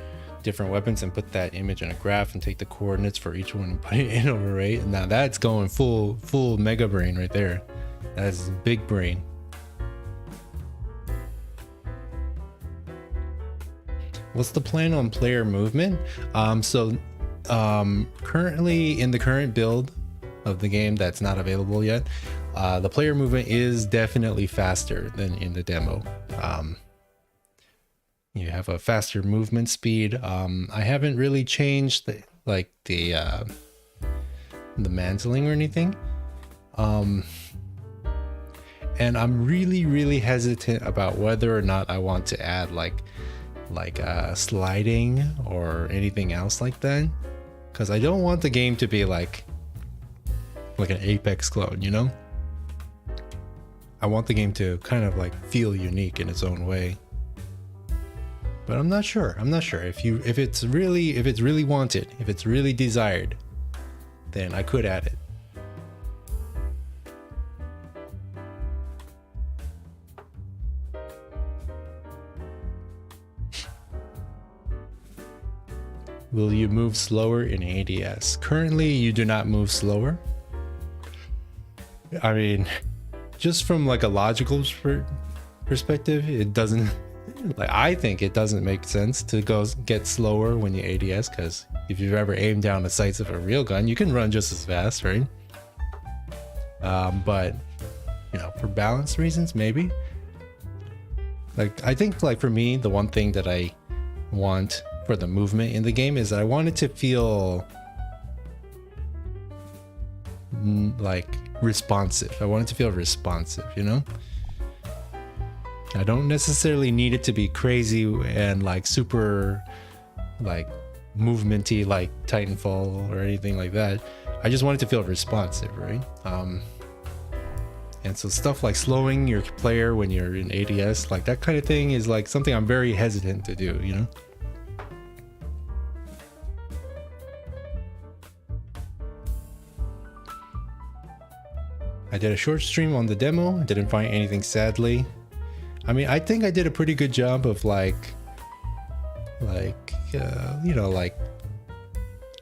different weapons and put that image in a graph and take the coordinates for each one and put it in an array. Now that's going full mega brain right there. That's big brain. What's the plan on player movement? Currently in the current build of the game that's not available yet, the player movement is definitely faster than in the demo. You have a faster movement speed. I haven't really changed the mantling or anything. And I'm really hesitant about whether or not I want to add like sliding or anything else like that, because I don't want the game to be like an Apex clone, you know? I want the game to kind of like feel unique in its own way. But I'm not sure. If it's really wanted, if it's really desired, then I could add it. Will you move slower in ADS? Currently, you do not move slower. I mean, just from like a logical perspective, it doesn't. Like, I think it doesn't make sense to get slower when you ADS, because if you've ever aimed down the sights of a real gun, you can run just as fast, right? But you know, for balance reasons, maybe. Like, I think like for me, the one thing that I want for the movement in the game is that I want it to feel like responsive. I want it to feel responsive, you know? I don't necessarily need it to be crazy and like super like movementy like Titanfall or anything like that. I just want it to feel responsive, right? And so stuff like slowing your player when you're in ADS, like that kind of thing is like something I'm very hesitant to do, you know? I did a short stream on the demo. I didn't find anything, sadly. I mean, I think I did a pretty good job of like you know, like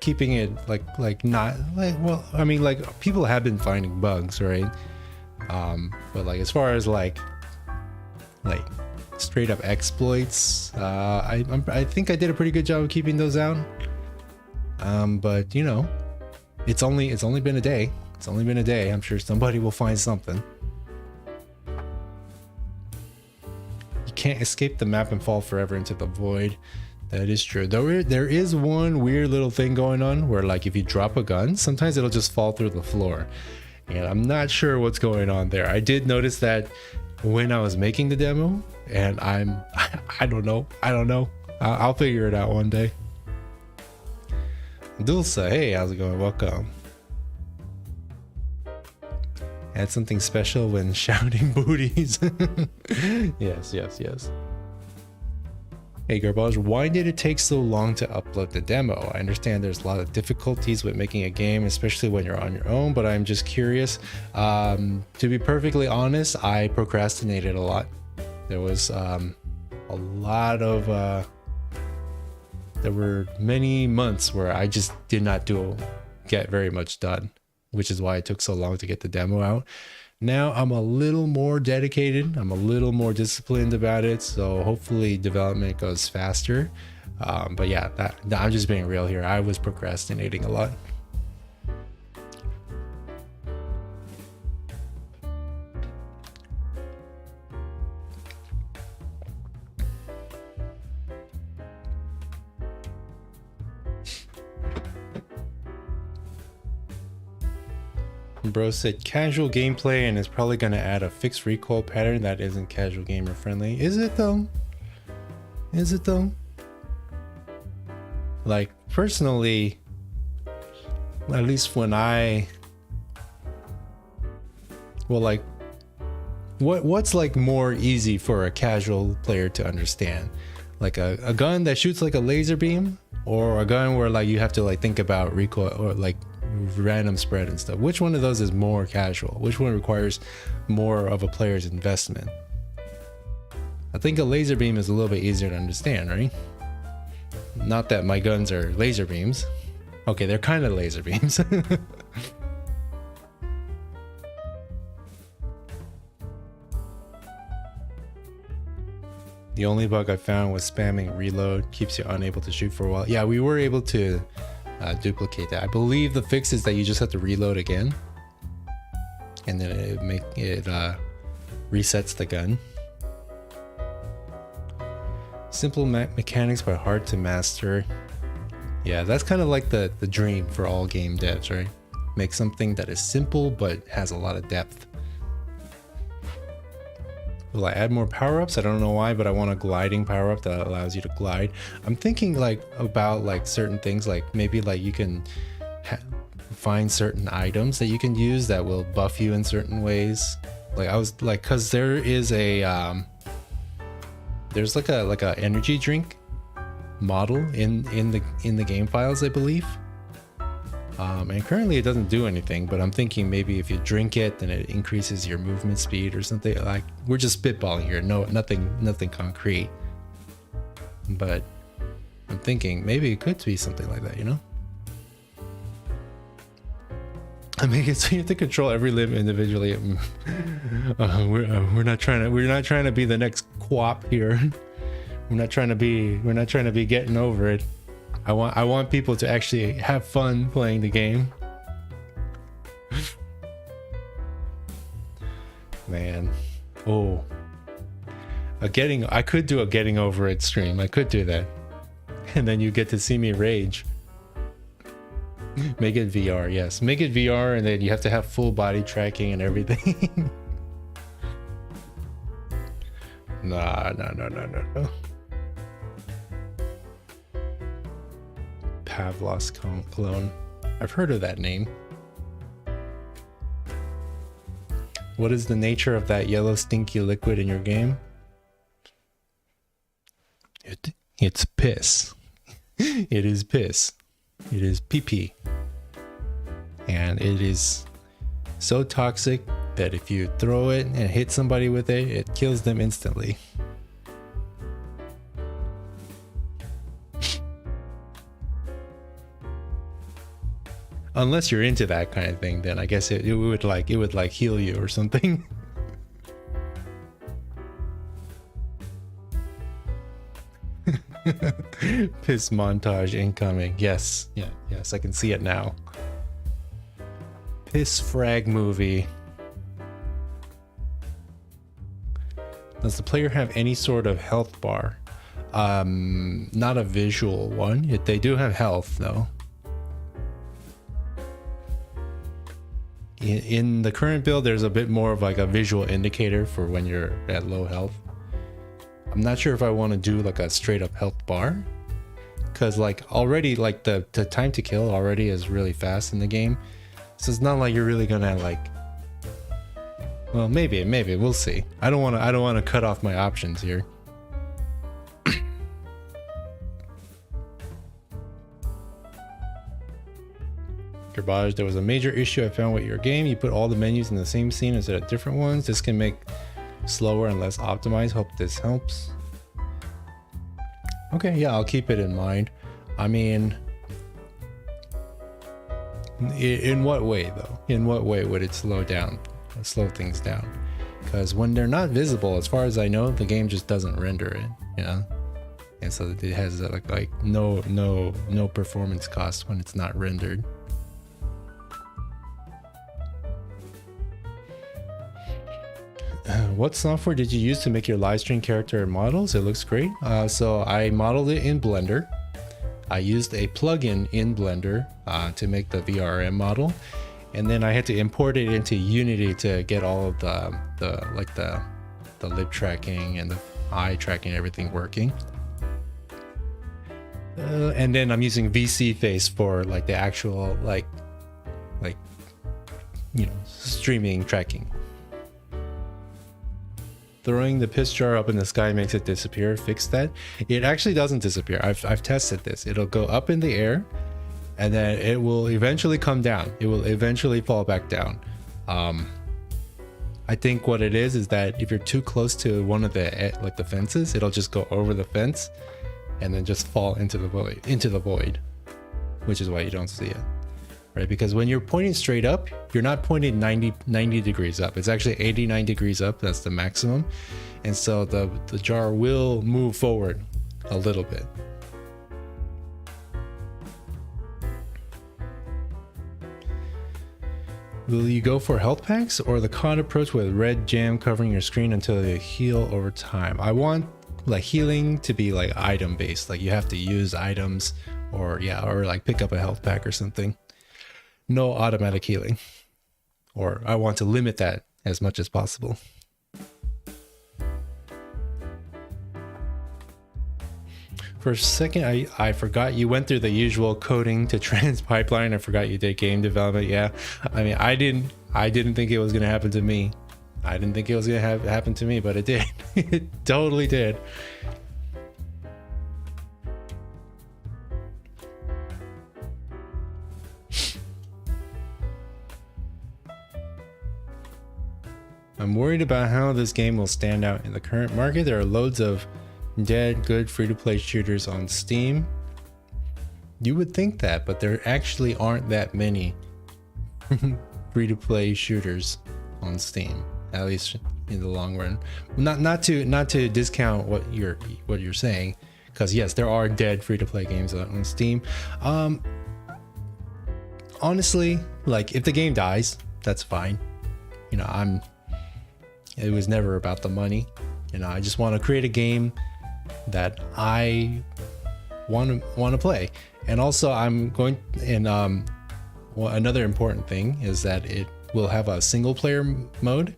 keeping it like not like, well, I mean, like people have been finding bugs, right? But like as far as like straight up exploits, I think I did a pretty good job of keeping those out. But you know, it's only been a day. It's only been a day. I'm sure somebody will find something. You can't escape the map and fall forever into the void. That is true. Though there is one weird little thing going on where like if you drop a gun, sometimes it'll just fall through the floor. And I'm not sure what's going on there. I did notice that when I was making the demo, and I don't know. I'll figure it out one day. Dulce, hey, how's it going? Welcome. Add something special when shouting booties. Yes. Hey Garbage, why did it take so long to upload the demo? I understand there's a lot of difficulties with making a game, especially when you're on your own, but I'm just curious. To be perfectly honest, I procrastinated a lot. There was a lot of there were many months where I just did not get very much done, which is why it took so long to get the demo out. Now I'm a little more dedicated, I'm a little more disciplined about it, so hopefully development goes faster. But yeah, I'm just being real here. I was procrastinating a lot. Bro said casual gameplay and is probably going to add a fixed recoil pattern that isn't casual gamer friendly. Is it though? Is it though? Like personally, at least when like what's like more easy for a casual player to understand? Like a gun that shoots like a laser beam, or a gun where like you have to like think about recoil or like random spread and stuff? Which one of those is more casual? Which one requires more of a player's investment? I think a laser beam is a little bit easier to understand, right? Not that my guns are laser beams. Okay, they're kind of laser beams. The only bug I found was spamming reload keeps you unable to shoot for a while. Yeah, we were able to duplicate that. I believe the fix is that you just have to reload again, and then it resets the gun. Simple mechanics but hard to master. Yeah, that's kind of like the dream for all game devs, right? Make something that is simple but has a lot of depth. Will I add more power-ups? I don't know why, but I want a gliding power-up that allows you to glide. I'm thinking like about like certain things, like maybe like you can find certain items that you can use that will buff you in certain ways. Like I was like, cause there is a there's like a energy drink model in the game files, I believe. And currently it doesn't do anything, but I'm thinking maybe if you drink it, then it increases your movement speed or something. Like we're just spitballing here, nothing concrete. But I'm thinking maybe it could be something like that, you know? I mean, so you have to control every limb individually. We're not trying to be the next Quap here. We're not trying to be getting over it. I want people to actually have fun playing the game. Man. Oh. I could do a getting over it stream. I could do that. And then you get to see me rage. Make it VR, yes. Make it VR, and then you have to have full body tracking and everything. No. Pavlov's clone. I've heard of that name. What is the nature of that yellow stinky liquid in your game? It's piss. It is piss. It is pee-pee. And it is so toxic that if you throw it and hit somebody with it, it kills them instantly. Unless you're into that kind of thing, then I guess it would heal you or something. Piss montage incoming. Yes, yes, I can see it now. Piss frag movie. Does the player have any sort of health bar? Not a visual one. They do have health though. In the current build, there's a bit more of like a visual indicator for when you're at low health. I'm not sure if I want to do like a straight up health bar, because like already like the time to kill already is really fast in the game, so it's not like you're really gonna like, well, maybe we'll see. I don't want to cut off my options here. Garbage, there was a major issue I found with your game. You put all the menus in the same scene instead of different ones. This can make slower and less optimized. Hope this helps. Okay, yeah, I'll keep it in mind. I mean, in what way though? In what way would it slow things down? Because when they're not visible, as far as I know, the game just doesn't render it, you know? And so it has like no performance cost when it's not rendered. What software did you use to make your live stream character and models? It looks great. So I modeled it in Blender. I used a plugin in Blender to make the VRM model, and then I had to import it into Unity to get all of the lip tracking and the eye tracking, everything working. And then I'm using VC Face for like the actual like you know, streaming tracking. Throwing the piss jar up in the sky makes it disappear. Fix that. It actually doesn't disappear. I've tested this. It'll go up in the air, and then it will eventually come down. It will eventually fall back down. I think what it is that if you're too close to one of the fences, it'll just go over the fence, and then just fall into the void, which is why you don't see it. Right, because when you're pointing straight up, you're not pointing 90 degrees up. It's actually 89 degrees up. That's the maximum. And so the jar will move forward a little bit. Will you go for health packs or the COD approach with red jam covering your screen until they heal over time? I want like healing to be like item based. Like you have to use items or like pick up a health pack or something. No automatic healing, or I want to limit that as much as possible. For a second, I forgot you went through the usual coding to trans pipeline. I forgot you did game development. Yeah, I mean, I didn't think it was gonna happen to me. I didn't think it was gonna happen to me, but it did. It totally did. I'm worried about how this game will stand out in the current market. There are loads of dead, good free-to-play shooters on Steam. You would think that, but there actually aren't that many free-to-play shooters on Steam, at least in the long run. Not to discount what you're saying, because yes, there are dead free-to-play games on Steam. Honestly, like if the game dies, that's fine. You know, it was never about the money. You know, I just want to create a game that I want to play. And also I'm going, and well, another important thing is that it will have a single player mode,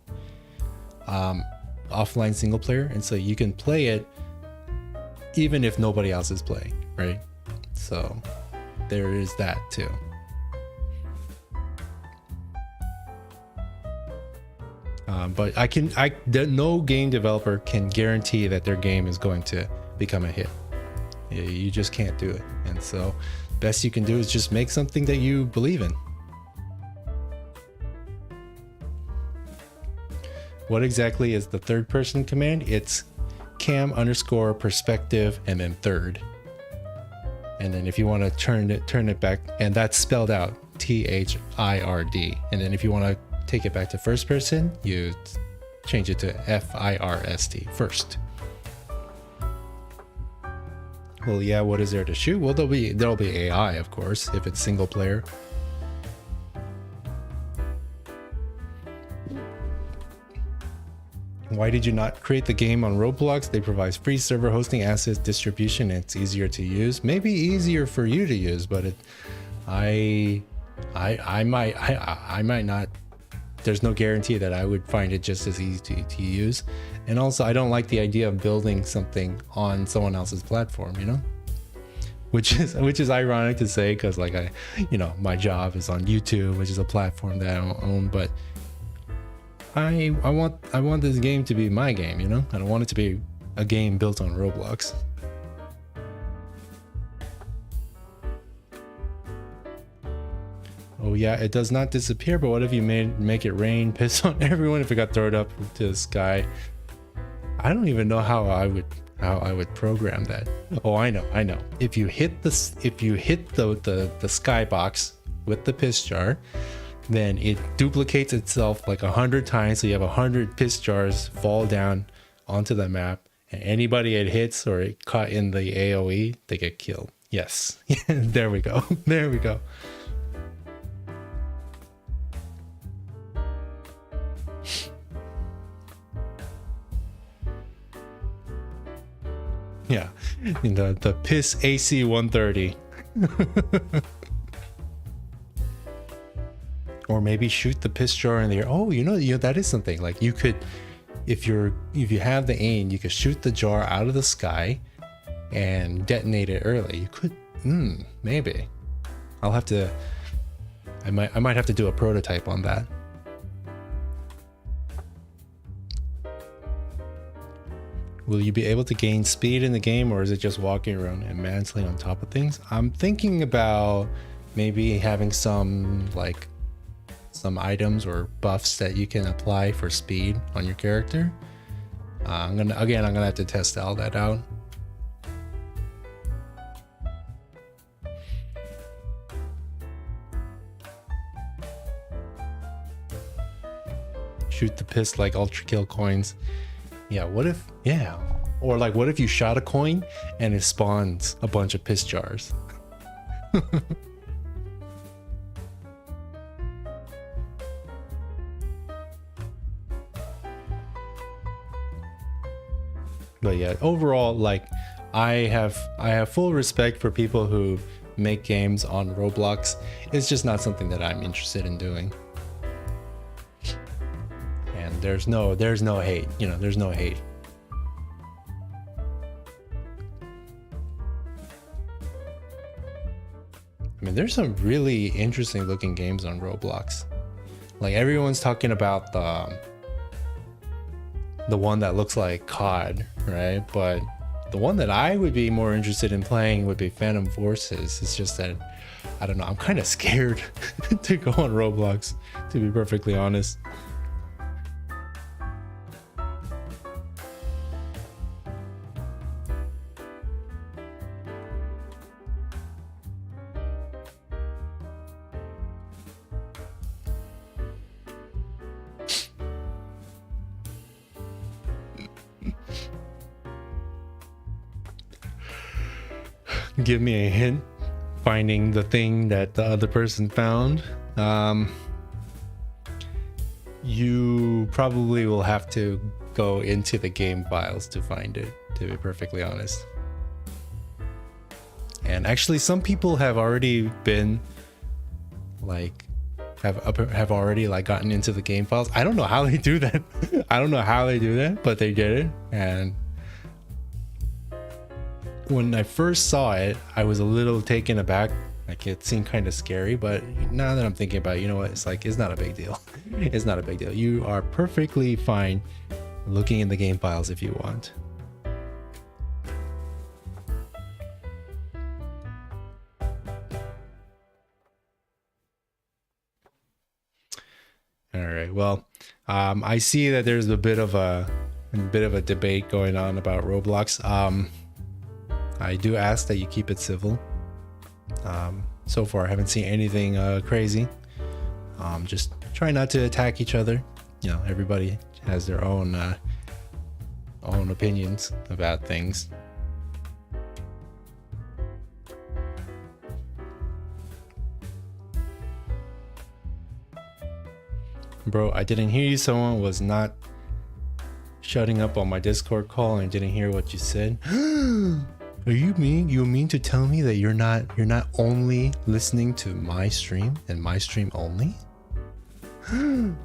offline single player, and so you can play it even if nobody else is playing, right? So there is that too. But no game developer can guarantee that their game is going to become a hit. You just can't do it. And so best you can do is just make something that you believe in. What exactly is the third person command? It's cam_perspective and then third. And then if you want to turn it back, and that's spelled out THIRD. And then if you want to take it back to first person, you change it to FIRST, first. Well, yeah, what is there to shoot? Well, there'll be AI, of course, if it's single player. Why did you not create the game on Roblox? They provide free server hosting, assets, distribution, and it's easier to use. Maybe easier for you to use, but I might not. There's no guarantee that I would find it just as easy to use. And also, I don't like the idea of building something on someone else's platform, you know? Which is ironic to say, because like my job is on YouTube, which is a platform that I don't own, but I want this game to be my game, you know? I don't want it to be a game built on Roblox. Oh yeah, it does not disappear, but what if you make it rain piss on everyone if it got thrown up to the sky? I don't even know how I would program that. Oh, I know. If you hit the skybox with the piss jar, then it duplicates itself like 100 times, so you have 100 piss jars fall down onto the map, and anybody it hits or it caught in the AoE, they get killed. Yes. There we go. There we go. Yeah, the piss AC 130. Or maybe shoot the piss jar in the air. Oh, you know that is something. Like you could, if you have the aim, you could shoot the jar out of the sky and detonate it early. You could, maybe. I'll have to. I might have to do a prototype on that. Will you be able to gain speed in the game, or is it just walking around and mantling on top of things? I'm thinking about maybe having some items or buffs that you can apply for speed on your character. I'm gonna have to test all that out. Shoot the piss like ultra kill coins. Yeah, what if, or like what if you shot a coin and it spawns a bunch of piss jars? But yeah, overall, like I have full respect for people who make games on Roblox. It's just not something that I'm interested in doing. And there's no hate, there's no hate. I mean, there's some really interesting looking games on Roblox. Like everyone's talking about the one that looks like COD, right? But the one that I would be more interested in playing would be Phantom Forces. It's just that, I don't know, I'm kind of scared to go on Roblox, to be perfectly honest. Give me a hint. Finding the thing that the other person found. You probably will have to go into the game files to find it, to be perfectly honest. And actually, some people have already been like have already like gotten into the game files. I don't know how they do that. But they did it. And when I first saw it, I was a little taken aback. Like it seemed kind of scary, but now that I'm thinking about it, you know what? It's like, it's not a big deal. It's not a big deal. You are perfectly fine looking in the game files if you want. All right. Well, I see that there's a bit of a debate going on about Roblox. I do ask that you keep it civil. So far, I haven't seen anything crazy. Just try not to attack each other. Everybody has their own opinions about things. Bro, I didn't hear you. Someone was not shutting up on my Discord call and didn't hear what you said. Are you mean to tell me that you're not only listening to my stream and my stream only?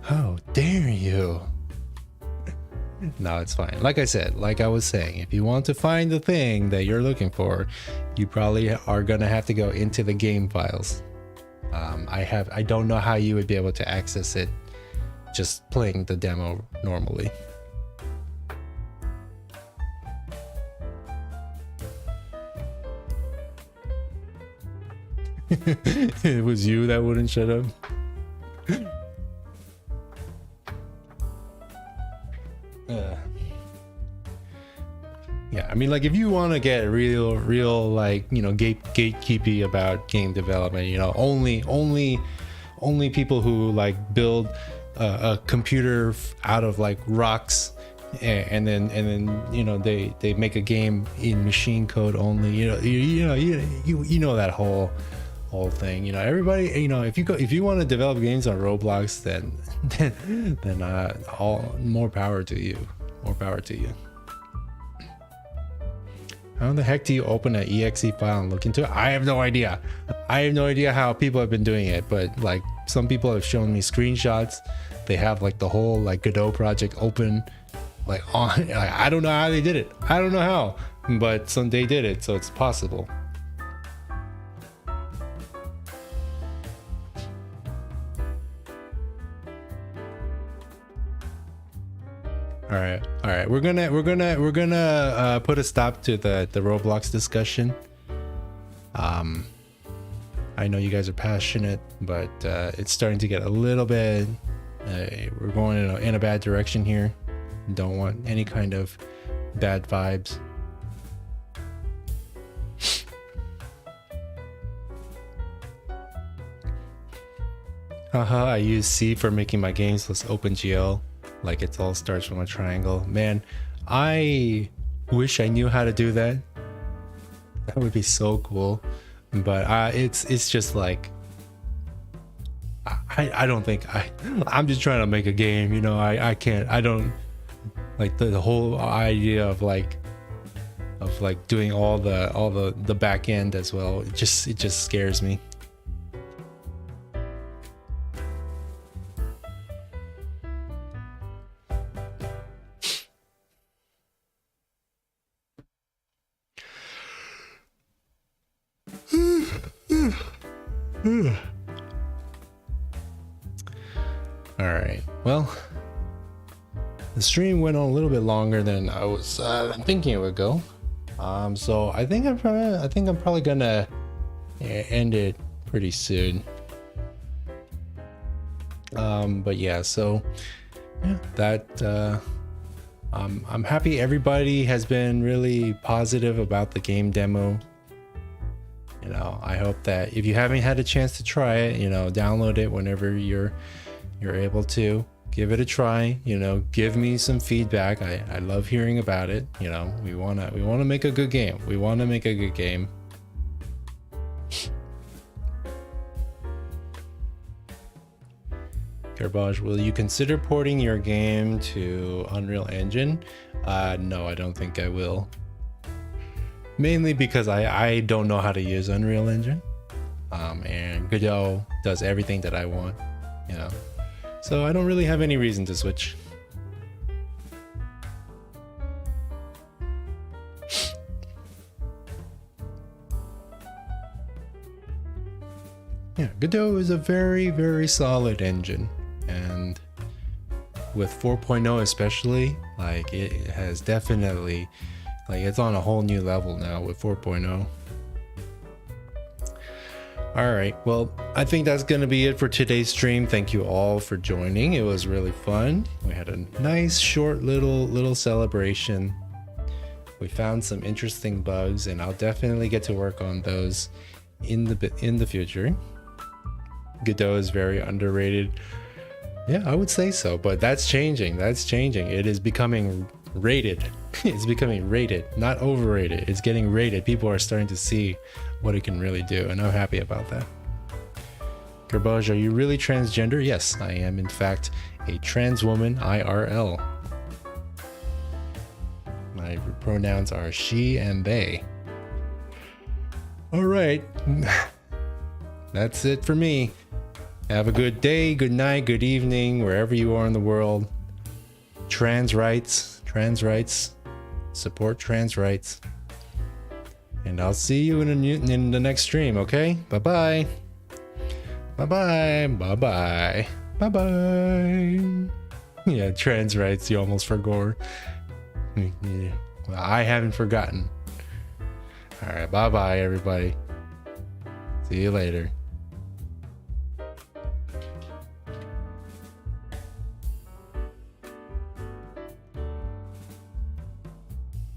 How dare you? No, it's fine. Like I said, like I was saying, if you want to find the thing that you're looking for, you probably are gonna have to go into the game files. I don't know how you would be able to access it just playing the demo normally. It was you that wouldn't shut up. Yeah, I mean, like, if you want to get real, like, you know, gatekeepy about game development, you know, only people who like build a computer out of like rocks, and then you know they make a game in machine code only. You know that whole thing. You know, everybody. You know, if you want to develop games on Roblox, then all more power to you. More power to you. How the heck do you open an exe file and look into it? I have no idea. I have no idea how people have been doing it, but like some people have shown me screenshots. They have like the whole like Godot project open, like on. I don't know how they did it. I don't know how, but they did it, so it's possible. All right. We're gonna put a stop to the Roblox discussion. I know you guys are passionate, but it's starting to get a little bit. We're going in a bad direction here. Don't want any kind of bad vibes. Haha, I use C for making my games less OpenGL. Like it all starts from a triangle. Man, I wish I knew how to do that. That would be so cool. But it's just like I don't think I'm just trying to make a game, you know. I can't. I don't like the whole idea of like doing all the back end as well. It just scares me. All right, well, the stream went on a little bit longer than I was thinking it would go. So I think I'm probably gonna end it pretty soon. But yeah, so yeah, that I'm happy everybody has been really positive about the game demo. You know, I hope that if you haven't had a chance to try it, you know, download it whenever you're able to. Give it a try, you know, give me some feedback. I love hearing about it. You know, we wanna make a good game. We wanna make a good game. Garbage, will you consider porting your game to Unreal Engine? No, I don't think I will. Mainly because I don't know how to use Unreal Engine. And Godot does everything that I want, you know. So I don't really have any reason to switch. Yeah, Godot is a very, very solid engine. And with 4.0 especially, like it has definitely, like it's on a whole new level now with 4.0. All right, well, I think that's going to be it for today's stream. Thank you all for joining. It was really fun. We had a nice short little celebration. We found some interesting bugs, and I'll definitely get to work on those in the future. Godot is very underrated. Yeah, I would say so, but that's changing. That's changing. It is becoming rated. It's becoming rated, not overrated. It's getting rated. People are starting to see what it can really do, and I'm happy about that. Garbage, are you really transgender? Yes, I am in fact a trans woman IRL. My pronouns are she and they. All right, that's it for me. Have a good day, good night, good evening, wherever you are in the world. Trans rights, support trans rights. And I'll see you in the next stream, okay? Bye-bye. Bye-bye. Bye-bye. Bye-bye. Yeah, trans rights, you almost forgot. Yeah. Well, I haven't forgotten. All right, bye-bye, everybody. See you later.